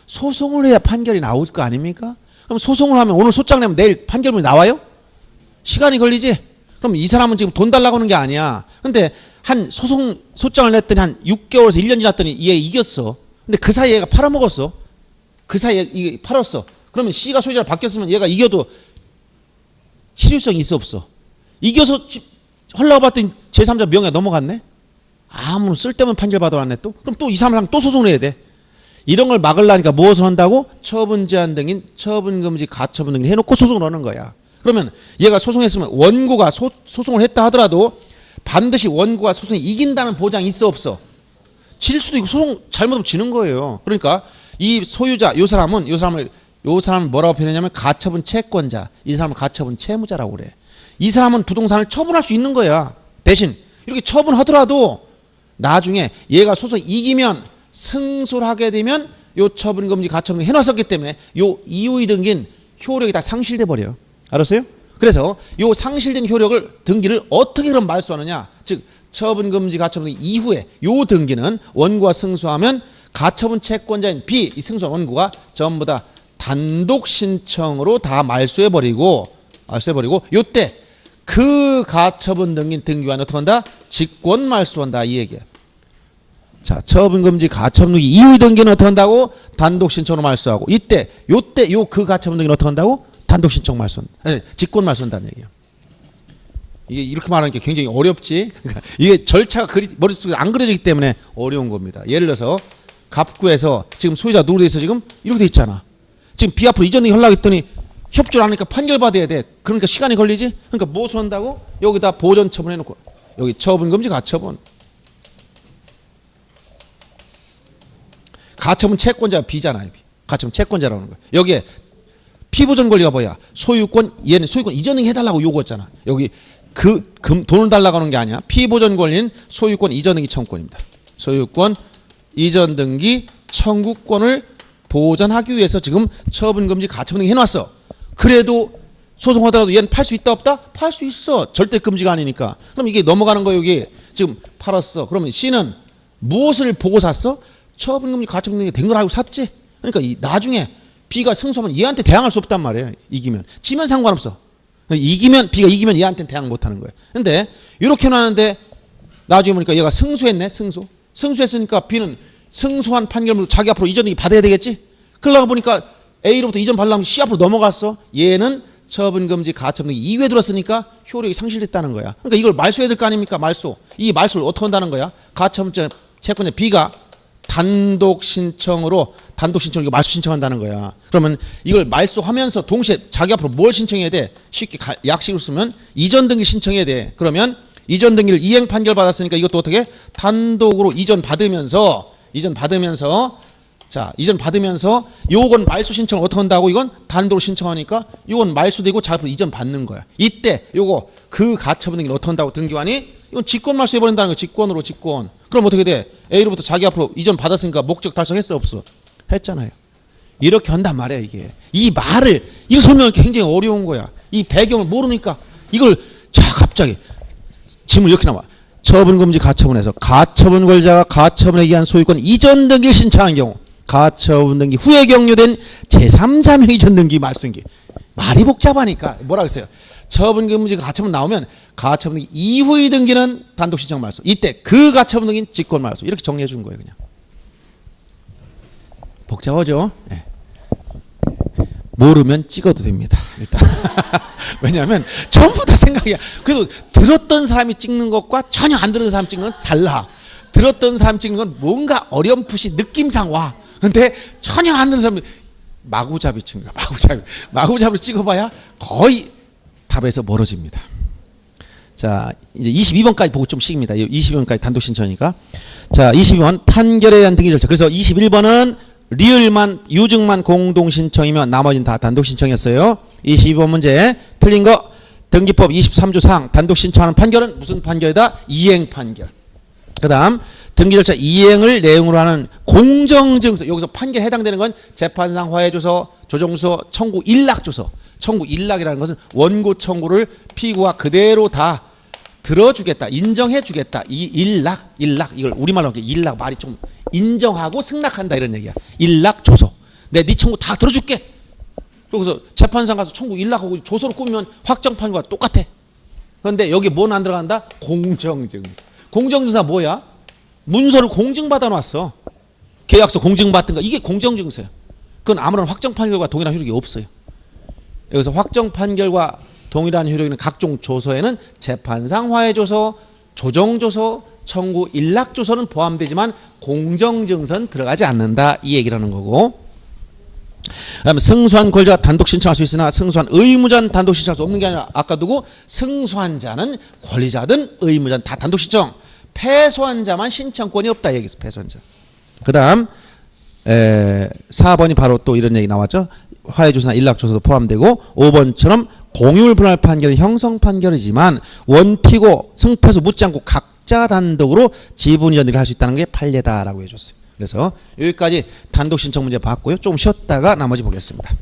소송을 해야 판결이 나올 거 아닙니까? 그럼 소송을 하면 오늘 소장 내면 내일 판결문이 나와요? 시간이 걸리지? 그럼 이 사람은 지금 돈 달라고 하는 게 아니야. 근데 한 소장을 냈더니 한 6개월에서 1년 지났더니 얘 이겼어. 근데 그 사이에 얘가 팔아먹었어. 그 사이에 이게 팔았어. 그러면 C가 소유자로 바뀌었으면 얘가 이겨도 실효성이 있어 없어? 이겨서 하려고 봤더니 제3자 명예가 넘어갔네? 아무 쓸데없는 판결 받아왔네 또? 그럼 또 이 사람이랑 또 소송을 해야 돼. 이런 걸 막으려니까 무엇을 한다고? 처분 제한 등인 처분 금지 가처분 등인 해놓고 소송을 하는 거야. 그러면 얘가 소송했으면 원고가 소송을 했다 하더라도 반드시 원고가 소송이 이긴다는 보장이 있어 없어? 질 수도 있고 소송 잘못하면 지는 거예요. 그러니까 이 소유자 요 사람을 뭐라고 표현하냐면 가처분 채권자. 이 사람은 가처분 채무자라고 그래. 이 사람은 부동산을 처분할 수 있는 거야. 대신 이렇게 처분하더라도 나중에 얘가 소송 이기면 승소를 하게 되면 요 처분금지 가처분 해놨었기 때문에 요 이후의 등기는 효력이 다 상실돼 버려요. 알았어요? 그래서 요 상실된 효력을 등기를 어떻게 그럼 말소하느냐? 즉 처분금지 가처분 이후에 요 등기는 원고가 승소하면 가처분 채권자인 B 이 승소한 원고가 전부 다 단독 신청으로 다 말소해버리고 요때 그 가처분 등기 등기관 어떻게 한다? 직권 말소한다 이 얘기야. 자, 처분금지 가처분 등기 이후 등기는 어떻게 한다고? 단독 신청으로 말소하고 요때 요 그 가처분 등기는 어떻게 한다고? 단독 신청 말소한다. 아니, 직권 말소한다는 얘기야. 이게 이렇게 말하는 게 굉장히 어렵지. 그러니까 이게 절차가 머릿속에 안 그려지기 때문에 어려운 겁니다. 예를 들어서 갑구에서 지금 소유자 누구로 돼 있어 지금? 이렇게 돼 있잖아. 지금 B 앞으로 이전 등기 하려고 했더니 협조를 안 하니까 판결 받아야 돼. 그러니까 시간이 걸리지? 그러니까 무엇을 한다고? 여기다 보전 처분해놓고 여기 처분금지 가처분. 가처분 채권자가 B잖아요. 가처분 채권자라고 하는 거야. 여기에 피보전 권리가 뭐야? 소유권, 얘는 소유권 이전 등기 해달라고 요구했잖아. 여기 돈을 달라고 하는 게 아니야. 피보전 권리는 소유권 이전 등기 청구권입니다. 소유권 이전 등기 청구권을 보전하기 위해서 지금 처분금지 가처분 등기 해놨어. 그래도 소송하더라도 얘는 팔 수 있다 없다? 팔 수 있어. 절대 금지가 아니니까. 그럼 이게 넘어가는 거예요. 여기 지금 팔았어. 그러면 C는 무엇을 보고 샀어? 처분금지 가처분 등기 된 걸 알고 샀지. 그러니까 나중에 B가 승소하면 얘한테 대항할 수 없단 말이에요. 이기면. 지면 상관없어. 이기면 B가 이기면 얘한테는 대항 못하는 거예요. 근데 이렇게 놨는데 나중에 보니까 얘가 승소했네. 승소했으니까 B는 승소한 판결문으로 자기 앞으로 이전 등기 받아야 되겠지. 그러다 보니까 A로부터 이전 받으려면 C 앞으로 넘어갔어. 얘는 처분금지 가처분 등기 2회 들었으니까 효력이 상실됐다는 거야. 그러니까 이걸 말소해야 될 거 아닙니까? 말소. 이 말소를 어떻게 한다는 거야? 가처분자 채권자 B가 단독 신청으로 말소 신청한다는 거야. 그러면 이걸 말소하면서 동시에 자기 앞으로 뭘 신청해야 돼? 쉽게 약식으로 쓰면 이전 등기 신청해야 돼. 그러면 이전 등기를 이행 판결 받았으니까 이것도 어떻게? 단독으로 이전 받으면서 요건 말소 신청을 어떻게 한다고? 이건 단독으로 신청하니까 요건 말소되고 자기 앞으로 이전 받는 거야. 이때 요거 그 가처분 등기를 어떻게 한다고? 등기관이 이건 직권 말소해버린다는 거야. 직권으로 직권. 그럼 어떻게 돼? A로부터 자기 앞으로 이전 받았으니까 목적 달성했어 없어? 했잖아요. 이렇게 한단 말이야 이게. 이 말을 이거 설명하기 굉장히 어려운 거야. 이 배경을 모르니까 이걸 갑자기 질문 이렇게 나와. 처분금지 가처분에서 가처분 권자가 가처분에 의한 소유권 이전 등기를 신청한 경우 가처분 등기 후에 격려된 제3자명 이전 등기 말소등기. 말이 복잡하니까 뭐라 그랬어요? 처분금지 가처분 나오면 가처분 등기 이후의 등기는 단독 신청 말소. 이때 그 가처분 등기는 직권 말소. 이렇게 정리해 주는 거예요. 그냥. 복잡하죠? 네. 모르면 찍어도 됩니다. 일단. 왜냐하면 전부 다 생각이야. 그래도 들었던 사람이 찍는 것과 전혀 안 들은 사람 찍는 건 달라. 들었던 사람 찍는 건 뭔가 어렴풋이 느낌상 와. 근데 전혀 안 듣는 사람이 마구잡이 찍는 거야. 마구잡이를 찍어봐야 거의 답에서 멀어집니다. 자, 이제 22번까지 보고 좀 식입니다. 22번까지 단독 신청이니까. 자, 22번 판결에 대한 등기 절차. 그래서 21번은 리을만 유증만 공동 신청이면 나머지는 다 단독 신청이었어요. 22번 문제 틀린 거 등기법 23조 상 단독 신청하는 판결은 무슨 판결이다? 이행 판결. 그 다음 등기 절차 이행을 내용으로 하는 공정증서. 여기서 판결에 해당되는 건 재판상 화해조서, 조정서, 청구 일락조서. 청구 일락이라는 것은 원고 청구를 피고가 그대로 다 들어주겠다, 인정해주겠다. 이 일락 이걸 우리말로 하면 일락 말이 좀 인정하고 승낙한다 이런 얘기야. 일락조서. 네 청구 다 들어줄게. 그래서 재판상 가서 청구 일락하고 조서로 꾸미면 확정 판결과 똑같아. 그런데 여기 뭐는 안 들어간다? 공정증서. 공정증서가 뭐야? 문서를 공증받아 놨어. 계약서 공증받든 거. 이게 공정증서야. 그건 아무런 확정 판결과 동일한 효력이 없어요. 여기서 확정 판결과 동일한 효력이 있는 각종 조서에는 재판상 화해조서, 조정조서, 청구 일락조서는 포함되지만 공정증서는 들어가지 않는다. 이 얘기라는 거고. 그다음에 승소한 권자가 단독 신청할 수 있으나 승소한 의무자는 단독 신청할 수 없는 게 아니라 아까 두고 승소한 자는 권리자든 의무자는 다 단독 신청. 패소한 자만 신청권이 없다 얘기했어. 패소한 자. 그 다음 4번이 바로 또 이런 얘기 나왔죠. 화해조서나 일락조서도 포함되고 5번처럼 공유를 분할 판결은 형성 판결이지만 원피고 승패수 묻지 않고 각자 단독으로 지분 이전을 할 수 있다는 게 판례다라고 해줬어요. 그래서 여기까지 단독 신청 문제 봤고요. 조금 쉬었다가 나머지 보겠습니다.